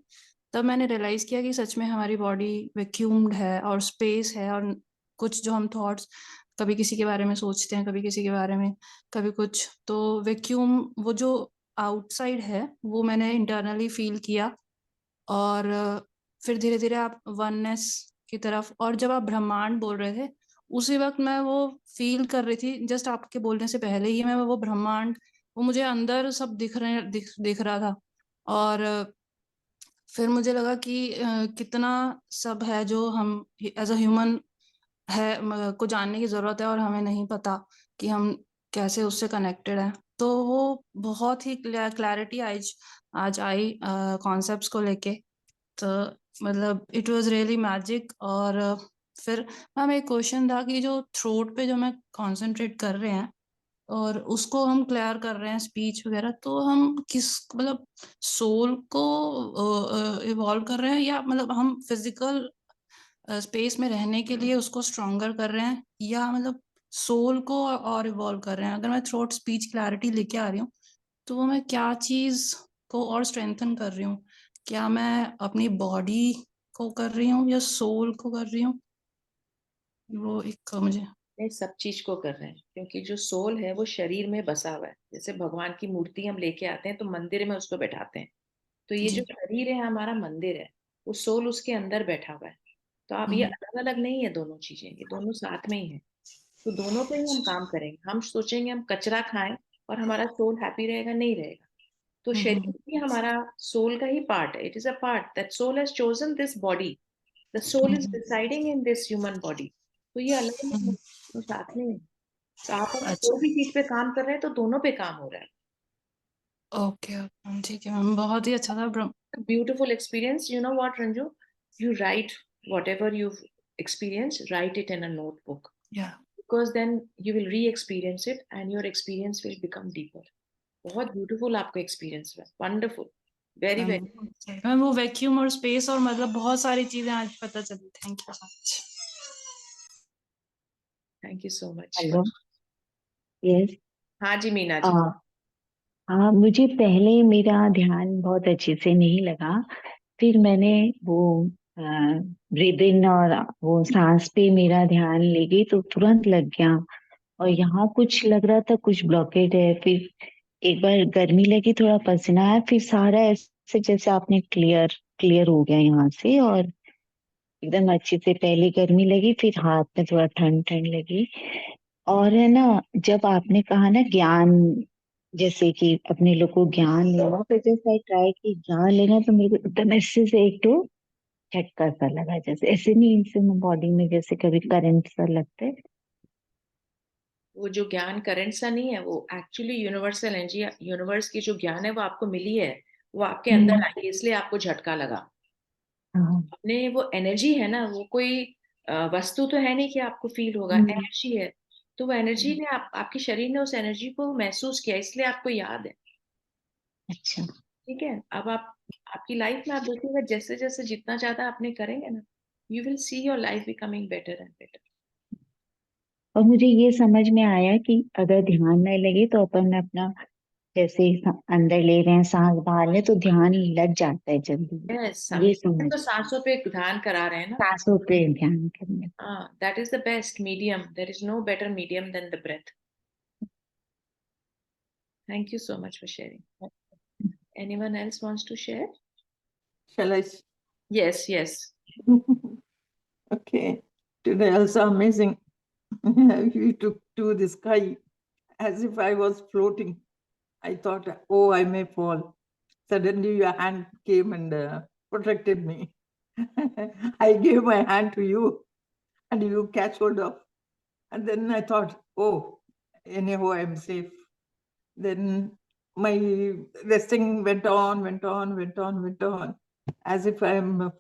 F: तब मैंने रियलाइज़ किया कि सच में हमारी बॉडी वैक्यूम्ड है और स्पेस है, और कुछ जो हम थॉट्स कभी किसी के बारे में सोचते हैं, कभी किसी के बारे में, कभी कुछ, तो वैक्यूम वो जो आउटसाइड है वो मैंने इंटरनली फील किया। और फिर धीरे धीरे आप वननेस की तरफ, और जब आप ब्रह्मांड बोल रहे थे उसी वक्त मैं वो फील कर रही थी, जस्ट आपके बोलने से पहले ही मैं वो ब्रह्मांड, वो मुझे अंदर सब दिख रहा था। और फिर मुझे लगा कि कितना सब है जो हम एज अ ह्यूमन है को जानने की ज़रूरत है, और हमें नहीं पता कि हम कैसे उससे कनेक्टेड हैं। तो वो बहुत ही क्लैरिटी आज आई कॉन्सेप्ट्स को लेके। तो मतलब इट वाज रियली मैजिक। और फिर मैम एक क्वेश्चन था कि जो थ्रोट पे जो मैं कंसंट्रेट कर रहे हैं और उसको हम क्लियर कर रहे हैं स्पीच वगैरह, तो हम किस मतलब सोल को इवॉल्व कर रहे हैं या मतलब हम फिजिकल स्पेस में रहने के लिए उसको स्ट्रॉन्गर कर रहे हैं या मतलब सोल को और इवॉल्व कर रहे हैं? अगर मैं थ्रोट स्पीच क्लैरिटी लेके आ रही हूँ तो वो मैं क्या चीज को और स्ट्रेंथन कर रही हूँ? क्या मैं अपनी बॉडी को कर रही हूँ या सोल को कर रही हूँ? वो एक मुझे
A: ये सब चीज को कर रहे हैं, क्योंकि जो सोल है वो शरीर में बसा हुआ है। जैसे भगवान की मूर्ति हम लेके आते हैं तो मंदिर में उसको बैठाते हैं, तो ये जो
F: जी।
A: शरीर है हमारा मंदिर है, वो सोल उसके अंदर बैठा हुआ है। तो आप, ये
F: हम्म,
A: अलग अलग नहीं है दोनों चीजें, ये दोनों साथ में ही है। तो दोनों पे ही हम काम करेंगे। हम सोचेंगे हम कचरा खाएं और हमारा सोल हैप्पी रहेगा, नहीं रहेगा। तो
F: हम्म,
A: शरीर भी हमारा सोल का ही पार्ट है। It is a part that soul has chosen this body, the soul is
F: hmm,
A: residing in this human body. तो ये अलग अलग नहीं,
F: हम्म,
A: तो साथ में है। तो आप अगर
F: अच्छा।
A: कोई भी चीज पे काम कर रहे हैं तो दोनों पे काम हो रहा है।
F: ओके ओके, ठीक है मैम, बहुत ही अच्छा था
A: Beautiful experience. You know what, Ranju? You write whatever you've experienced, write it in a notebook,
F: या
A: because then you will re-experience it and your experience will become deeper. बहुत beautiful आपका experience है, wonderful, very
F: ma'am,
A: very.
F: Ma'am वो vacuum और space और मतलब बहुत सारी चीजें आज पता चली। Thank you so much.
A: Thank you so much.
B: Hello. Yes.
A: हाँ जी मीना
B: आ
A: जी।
B: हाँ, मुझे पहले मेरा ध्यान बहुत अच्छे से नहीं लगा। फिर मैंने वो ब्रीद इन और वो सांस पे मेरा ध्यान ले गई तो तुरंत लग गया। और यहाँ कुछ लग रहा था, कुछ ब्लॉकेट है। फिर एक बार गर्मी लगी, थोड़ा पसीना आया, फिर सारा ऐसे जैसे आपने क्लियर क्लियर हो गया यहाँ से। और एकदम अच्छे से पहले गर्मी लगी, फिर हाथ में थोड़ा ठंड ठंड लगी। और है ना, जब आपने कहा ना ज्ञान, जैसे कि अपने लोग को ज्ञान लेना, तो जैसे आई ट्राई कि ज्ञान लेना, तो मेरे को एकदम ऐसे से एक तो झटका सा लगा, जैसे ऐसे नहीं, इनसे बॉडी में जैसे कभी करंट सा लगता है।
A: वो जो ज्ञान करंट सा नहीं है, वो एक्चुअली यूनिवर्सल एनर्जी, यूनिवर्स की जो ज्ञान है वो आपको मिली है, वो आपके अंदर
B: हम्म।
A: आई है, इसलिए आपको झटका लगा।
B: हाँ।
A: अपने वो एनर्जी है ना, वो कोई वस्तु तो है नहीं कि आपको फील होगा,
B: हम्म।
A: एनर्जी है। तो वो एनर्जी ने आपके शरीर ने उस एनर्जी को महसूस किया, इसलिए आपको याद है।
B: अच्छा।
A: ठीक है। अब आप, आपकी लाइफ में आप देखिएगा, जैसे जैसे जितना ज्यादा आपने करेंगे ना, you will see your life becoming better and better.
B: और मुझे ये समझ में आया कि अगर ध्यान नहीं लगे तो अपन अपना जैसे अंदर ले रहे हैं, सांस बाहर ले, तो ध्यान लग जाता है जल्दी।
A: यस,
B: ये
A: हम
B: समझ,
A: तो सांसों पे ध्यान करा रहे हैं ना।
B: सांसों पे ध्यान करने।
A: हाँ, that is the best medium, there is no better medium than the breath. Thank you so much for sharing. Anyone else wants to share?
G: Shall I?
A: Yes yes.
G: Okay. Today also amazing. You took to the sky as if I was floating. I thought, oh, I may fall. Suddenly your hand came and protected me. I gave my hand to you and you catch hold of. And then I thought, oh, anyhow, I'm safe. Then my resting went on, as if I'm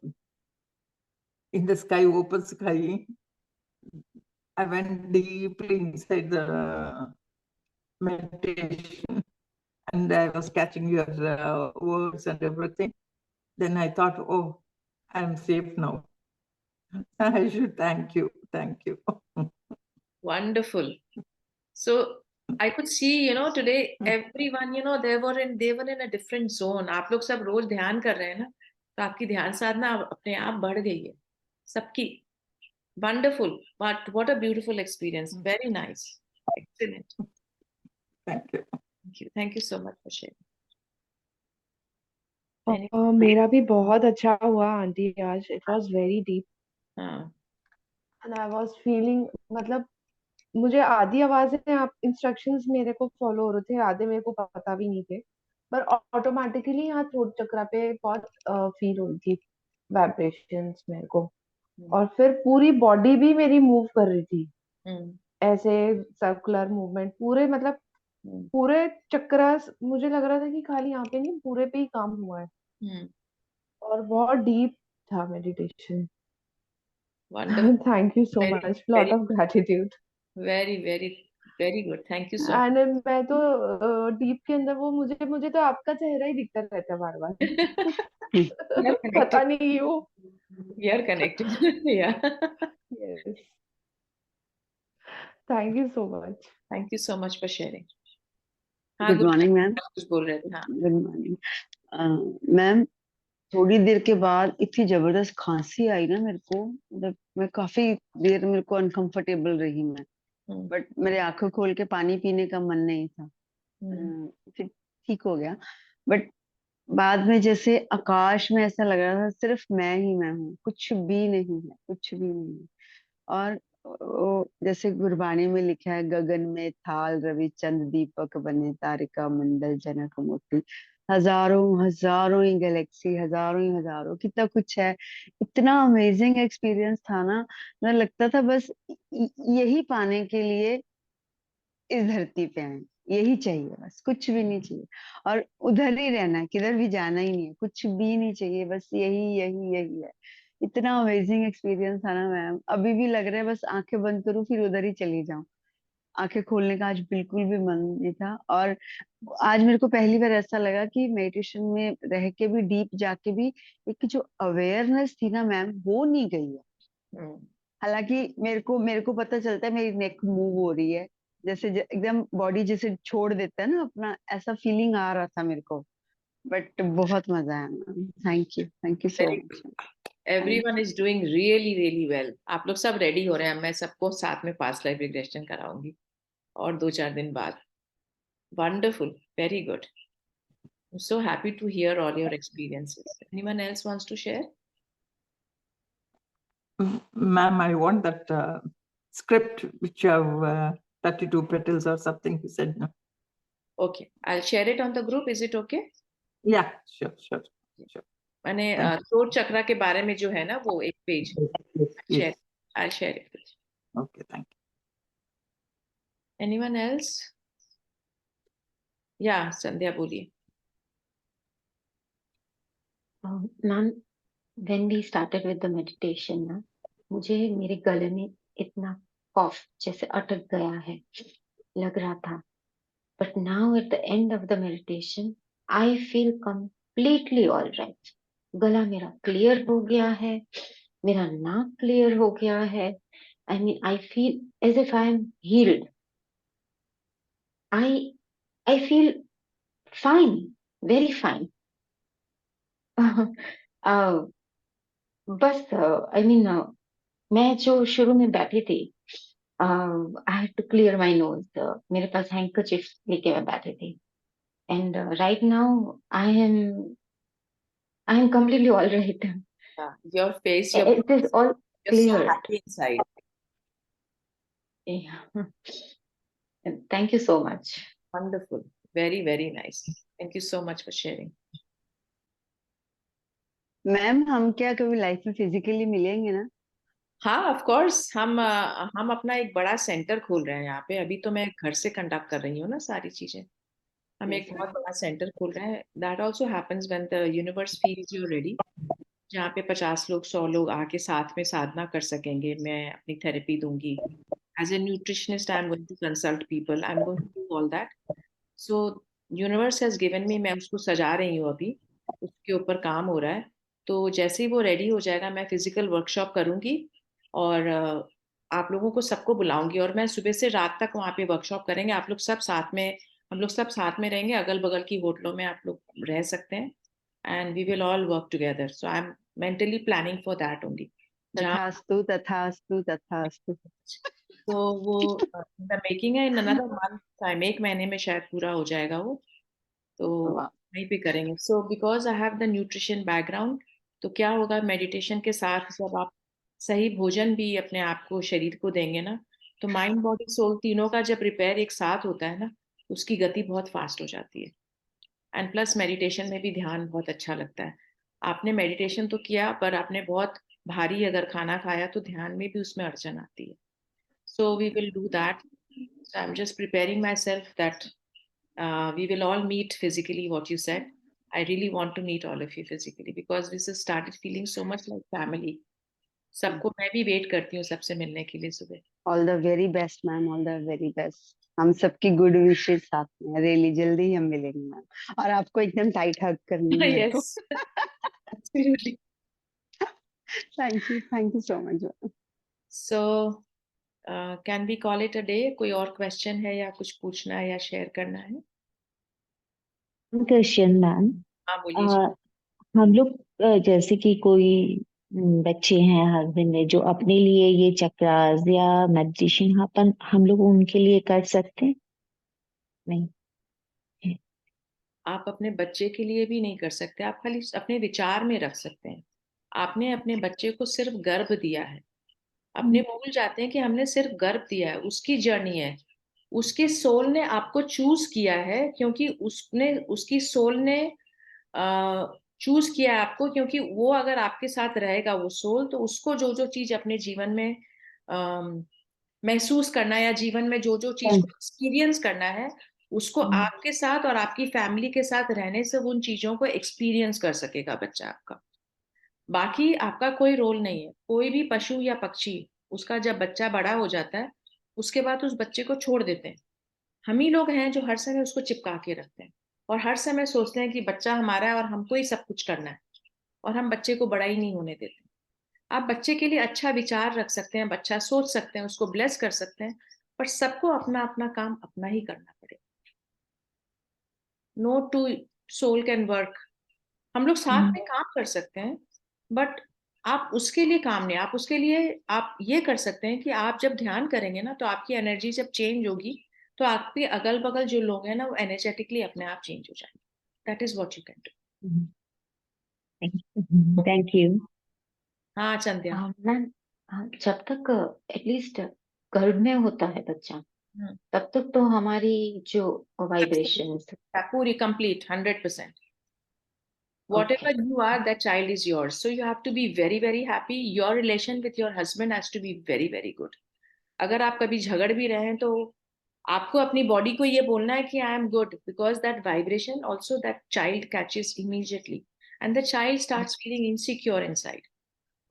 G: in the sky, open sky. I went deeply inside the meditation and I was catching your words and everything. Then I thought, oh, I'm safe now. I should thank you. Thank you.
A: Wonderful. So I could see, today everyone, they were in a different zone. आप लोग सब रोज ध्यान कर रहे हैं ना, तो आपकी ध्यान साधना अपने आप बढ़ गई है सबकी। Wonderful. But what a beautiful experience. Very nice. Excellent.
G: Thank you.
A: Thank you. Thank you so much for sharing. Any?
B: मेरा भी बहुत अच्छा हुआ आंटी आज। इट वाज वेरी डीप
A: हाँ,
B: एंड आई वाज फीलिंग, मतलब मुझे आधी आवाजें, आप इंस्ट्रक्शंस मेरे को फॉलो हो रहे थे, आधे मेरे को पता भी नहीं थे, पर ऑटोमेटिकली यहाँ थ्रोट चक्रा पे बहुत फील हो रही थी वाइब्रेशंस मेरे को।
A: हम्म,
B: और फिर पूरी बॉडी भी मेरी मूव कर रही थी,
A: हम्म,
B: ऐसे सर्कुलर मूवमेंट पूरे, मतलब
C: पूरे चक्रास मुझे लग रहा था कि खाली यहाँ पे नहीं, पूरे पे ही काम हुआ है और बहुत डीप था meditation.
A: Wonderful.
C: Thank you so
A: Very,
C: much. Lot
A: very,
C: of gratitude.
A: very, very, very good. Thank you so
C: and मैं तो डीप के अंदर वो मुझे तो आपका चेहरा ही दिखता रहता है बार बार.
A: much. We are
C: पता
A: connected.
C: नहीं क्यों.
A: We are connected. Yeah.
C: Yes. Thank you so much.
A: Thank you so much for sharing. हाँ,
H: गुड मॉर्निंग मैम.
A: कुछ बोल रहे थे. हाँ.
H: Good morning ma'am. थोड़ी देर के बाद इतनी जबरदस्त खांसी आई ना मेरे को, मतलब मैं काफी देर मेरे को अनकंफर्टेबल रही मैं. बट मेरे आंखों खोल के पानी पीने का मन नहीं था. फिर ठीक हो गया. बट बाद में जैसे आकाश में ऐसा लग रहा था सिर्फ मैं ही मैं हूँ, कुछ भी नहीं है, कुछ भी नहीं है. और वो जैसे गुरबानी में लिखा है, गगन में थाल रवि चंद दीपक बने, तारिका मंडल जनक मोती. हजारों हजारों ही गैलेक्सी, हजारों ही हजारों, कितना कुछ है. इतना अमेजिंग एक्सपीरियंस था ना. मैं लगता था बस यही पाने के लिए इस धरती पे आए, यही चाहिए, बस कुछ भी नहीं चाहिए. और उधर ही रहना है, किधर भी जाना ही नहीं है, कुछ भी नहीं चाहिए, बस यही यही यही है. इतना अमेजिंग एक्सपीरियंस था ना मैम. अभी भी लग रहा है बस आंखें बंद करूं फिर उधर ही चली जाऊं. आंखें खोलने का आज बिल्कुल भी मन नहीं था. और आज मेरे को पहली बार ऐसा लगा कि मेडिटेशन में रह के भी, डीप जाके भी, एक जो अवेयरनेस थी ना मैम, वो नहीं गई है. हालांकि मेरे को पता चलता है मेरी नेक मूव हो रही है, जैसे एकदम बॉडी जैसे छोड़ देता है ना अपना, ऐसा फीलिंग आ रहा था मेरे को. बट बहुत मजा आया ma'am. Thank you so much.
A: Everyone is doing really, really well. आप लोग सब रेडी हो रहे हैं. मैं सबको साथ में पास्ट लाइफ रिग्रेशन कराऊंगी और 2-4 दिन बाद. Wonderful. Very good. I'm so happy to hear all your experiences. Anyone else wants to share?
G: Ma'am, I want that script which you have 32 petals or something you said. No?
A: Okay. I'll share it on the group. Is it okay?
G: Yeah, sure.
A: मैंने throat चक्रा के बारे में जो है ना वो एक page
G: Yes.
A: I'll share it.
G: Okay, thank you.
A: Anyone else? Yeah, संध्या बोलिए.
B: Ma'am, when we started with the meditation ना, मुझे मेरे गले में इतना कॉफ जैसे अटक गया है लग रहा था. But now at the end of the meditation, I feel completely all right. गला मेरा क्लियर हो गया है, मेरा नाक क्लियर हो गया है. I mean, I feel as if I am healed. I feel fine, very fine. बस I mean, मैं जो शुरू में बैठी थी, I had to clear my nose. मेरे पास हैंकरचीफ लेके मैं बैठी थी. And right now I am completely all right.
A: Yeah, your face,
B: It is all
A: you're so
B: clear.
A: happy inside.
B: Yeah. And thank you so much.
A: Wonderful. Very, very nice. Thank you so much for sharing.
H: Ma'am, हम क्या कभी life में physically मिलेंगे ना?
A: हाँ, of course. हम अपना एक बड़ा सेंटर खोल रहे हैं यहाँ पे. अभी तो मैं घर से कंडक्ट कर रही हूँ ना सारी चीजें. हम एक बहुत बड़ा सेंटर खोल रहे हैं. That also happens when the universe feels you ready, जहाँ पे 50 लोग 100 लोग आके साथ में साधना कर सकेंगे. मैं अपनी थेरेपी दूंगी. As a nutritionist I am going to consult people. I am going to do all that. So universe has given me. मैं उसको सजा रही हूँ अभी, उसके ऊपर काम हो रहा है. तो जैसे ही वो रेडी हो जाएगा मैं फिजिकल वर्कशॉप करूंगी और आप लोगों को सबको बुलाऊंगी. और मैं सुबह से रात तक वहाँ पे वर्कशॉप करेंगे. आप लोग सब साथ में, हम लोग सब साथ में रहेंगे. अगल बगल की होटलों में आप लोग रह सकते हैं. And we will all work together. So I am mentally planning for that only.
H: तथास्तु तथास्तु तथास्तु.
A: तो वो द मेकिंग है. इन अनदर मंथ टाइम, 1 महीने में शायद पूरा हो जाएगा वो. तो वहीं पे करेंगे. So because I have the nutrition background, तो क्या होगा मेडिटेशन के साथ जब आप सही भोजन भी अपने आप को, शरीर को देंगे ना, तो माइंड बॉडी सोल तीनों का जब रिपेयर एक साथ होता है ना, उसकी गति बहुत फास्ट हो जाती है. एंड प्लस मेडिटेशन में भी ध्यान बहुत अच्छा लगता है. आपने मेडिटेशन तो किया, पर आपने बहुत भारी अगर खाना खाया तो ध्यान में भी उसमें अड़चन आती है. So we will do that. So I am just preparing myself that We will all meet physically, what you said. I really want to meet all of you physically because this has started feeling so much like family. सबको मैं भी wait करती हूँ सबसे मिलने के लिए सुबह.
H: All the very best ma'am, all the very best. हम सबकी गुड विशेस साथ में. रियली जल्दी ही हम मिलेंगे मैम, और आपको एकदम टाइट हग करनी है मेरे को.
A: Yes, absolutely.
H: Thank you so much.
A: So, can we call it a day? कोई और क्वेश्चन है या कुछ पूछना है या शेयर करना है?
B: क्वेश्चन मैम,
A: हाँ बोलिए.
B: हम लोग जैसे कि कोई बच्चे हैं, हस्बैंड है, जो अपने लिए ये चक्रास या मेडिटेशन हम लोग उनके लिए कर सकते हैं? नहीं.
A: आप अपने बच्चे के लिए भी नहीं कर सकते. आप खाली अपने विचार में रख सकते हैं. आपने अपने बच्चे को सिर्फ गर्भ दिया है. अपने भूल जाते हैं कि हमने सिर्फ गर्भ दिया है. उसकी जर्नी है. उसके सोल ने आपको चूज किया है क्योंकि उसकी सोल ने चूज किया है आपको, क्योंकि वो अगर आपके साथ रहेगा वो सोल, तो उसको जो जो चीज अपने जीवन में महसूस करना है या जीवन में जो जो चीज को एक्सपीरियंस करना है, उसको आपके साथ और आपकी फैमिली के साथ रहने से उन चीजों को एक्सपीरियंस कर सकेगा बच्चा आपका. बाकी आपका कोई रोल नहीं है. कोई भी पशु या पक्षी, उसका जब बच्चा बड़ा हो जाता है उसके बाद उस बच्चे को छोड़ देते हैं. हम ही लोग हैं जो हर समय उसको चिपका के रखते हैं और हर समय सोचते हैं कि बच्चा हमारा है और हमको ही सब कुछ करना है, और हम बच्चे को बड़ा ही नहीं होने देते. आप बच्चे के लिए अच्छा विचार रख सकते हैं, बच्चा सोच सकते हैं, उसको ब्लेस कर सकते हैं, पर सबको अपना अपना काम अपना ही करना पड़ेगा. No two soul can work. हम लोग साथ में काम कर सकते हैं, बट आप उसके लिए काम नहीं. आप उसके लिए आप ये कर सकते हैं कि आप जब ध्यान करेंगे ना, तो आपकी एनर्जी जब चेंज होगी तो आपके अगल बगल जो लोग हैं ना, वो एनर्जेटिकली अपने आप चेंज हो जाएंगे. That is what you can do.
B: Thank you.
A: हाँ चंद्या.
I: मैम, जब तक एटलीस्ट गर्भ में होता है बच्चा, तब तक तो हमारी जो वाइब्रेशन
A: पूरी complete 100%. Whatever you are, that child is yours. So you have to be very, very happy. Your relation with your husband has to be very, very good. अगर आप कभी झगड़ भी रहे हैं तो आपको अपनी बॉडी को ये बोलना है कि I am good, because that vibration also that child catches immediately, and the child starts feeling insecure inside.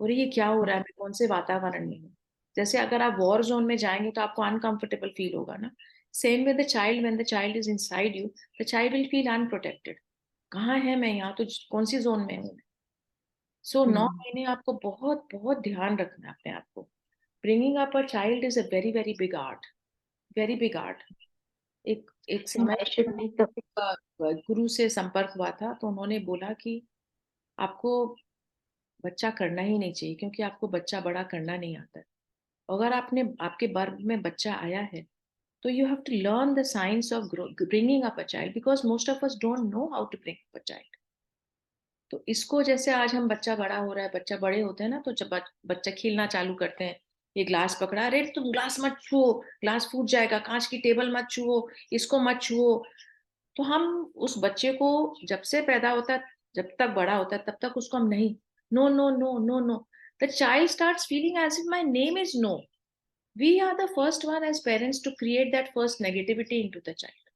A: और ये क्या हो रहा है, मैं कौन से वातावरण में हूँ. जैसे अगर आप वॉर जोन में जाएंगे तो आपको अनकंफर्टेबल फील होगा ना. Same with the child, when the child is inside you, the child will feel unprotected. कहाँ है मैं, यहाँ तो कौन सी जोन में हूँ. सो 9 महीने आपको बहुत बहुत ध्यान रखना है अपने आप को. Bringing up a child is a very very big art. Very big art. एक समय गुरु से संपर्क हुआ था तो उन्होंने बोला कि आपको बच्चा करना ही नहीं चाहिए क्योंकि आपको बच्चा बड़ा करना नहीं आता है. अगर आपके गर्भ में बच्चा आया है तो you have to learn the science of bringing up a child, because most of us don't know how to bring up a child. तो इसको जैसे आज हम बच्चा बड़ा हो रहा है, बच्चा बड़े होते हैं ना, तो जब बच्चा खेलना चालू करते हैं, ये ग्लास पकड़ा, अरे तुम ग्लास मत छुओ, ग्लास फूट जाएगा, कांच की टेबल मत छुओ, इसको मत छुओ. तो हम उस बच्चे को जब से पैदा होता है जब तक बड़ा होता है तब तक उसको हम नहीं, no no no no no. The child starts feeling as if my name is no. We are the first one as parents to create that first negativity into the child.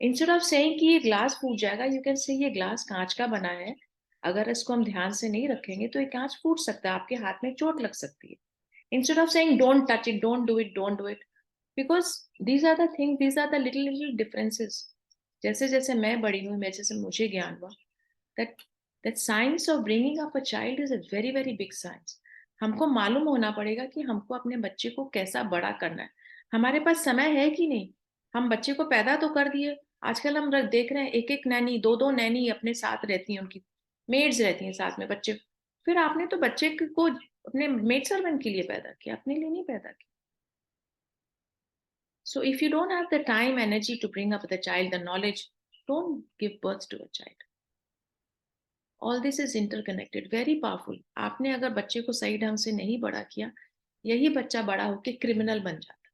A: Instead of saying कि ये glass फूट जाएगा, you can say ये glass कांच का बना है, अगर इसको हम ध्यान से नहीं रखेंगे तो ये कांच फूट सकता है, आपके हाथ में चोट लग सकती है. Instead of saying don't touch it, don't do it, don't do it, because these are the things, these are the little differences. जैसे जैसे मैं बड़ी हुई, जैसे मुझे ज्ञान हुआ that science of bringing up a child is a very very big science. हमको मालूम होना पड़ेगा कि हमको अपने बच्चे को कैसा बड़ा करना है. हमारे पास समय है कि नहीं. हम बच्चे को पैदा तो कर दिए. आजकल हम देख रहे हैं एक एक नैनी, दो दो नैनी अपने साथ रहती हैं, उनकी मेड्स रहती हैं साथ में बच्चे. फिर आपने तो बच्चे को अपने मेड सर्वेंट के लिए पैदा किया, अपने लिए नहीं पैदा किया. So if you don't have the time, energy to bring up the child, the knowledge, don't give birth to a child. All this is interconnected, very powerful. आपने अगर बच्चे को सही ढंग से नहीं बड़ा किया, यही बच्चा बड़ा होके क्रिमिनल बन जाता.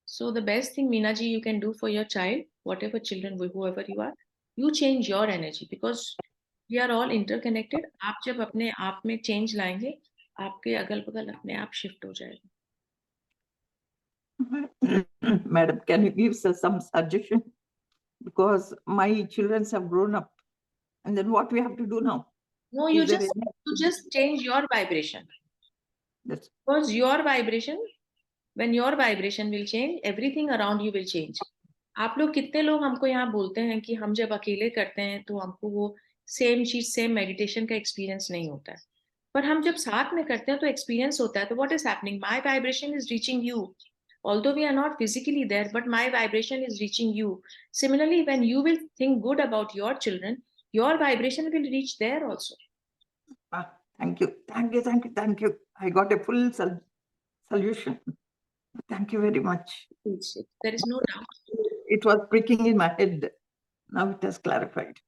A: So the best thing, Meena ji, you can do for your child, whatever children, whoever you are, you change your energy, because we are all interconnected. आप जब अपने आप में change लाएंगे, आपके अगल बगल अपने आप shift हो जाएगा.
G: Madam, can you give us some suggestion? Because my children have grown up, and then what we have to do now?
A: No, you just change your vibration. Because your vibration, when your vibration will change, everything around you will change. आप लोग कितने लोग हमको यहाँ बोलते हैं कि हम जब अकेले करते हैं तो हमको वो सेम चीज सेम मेडिटेशन का एक्सपीरियंस नहीं होता है, पर हम जब साथ में करते हैं तो एक्सपीरियंस होता है. तो what is happening? My vibration is reaching you, although we are not physically there, but my vibration is reaching you. Similarly, when you will think good about your children, your vibration will reach there also.
G: Thank you. I got a full solution. Thank you very much.
A: There is no doubt.
G: It was pricking in my head. Now it has clarified.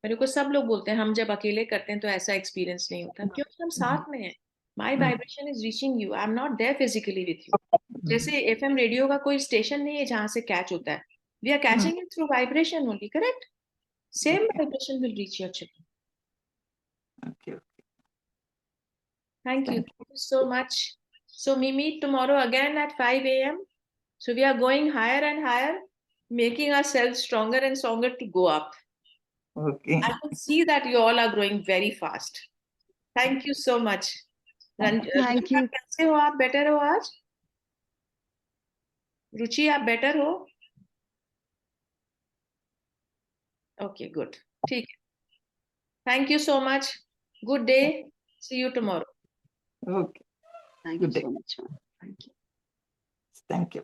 A: मेरे को सब लोग बोलते हैं हम जब अकेले करते हैं तो ऐसा एक्सपीरियंस नहीं होता, क्योंकि हम साथ में हैं. My vibration is reaching you. I'm not there physically with you. जैसे FM रेडियो का कोई स्टेशन नहीं है जहां से कैच होता है. We are catching it through vibration only, correct? Same vibration will reach your children.
G: Okay.
A: Thank you so much. So we meet tomorrow again at 5 a.m. So we are going higher and higher, making ourselves stronger and stronger to go up.
G: Okay.
A: I can see that you all are growing very fast. Thank you so much.
H: Thank you.
A: कैसे हो आप? Better हो आज? रुचि आप better हो? Okay, good. ठीक है. Thank you so much. Good day. See you tomorrow.
G: Okay.
H: Thank you so much. Thank you.
G: Thank you.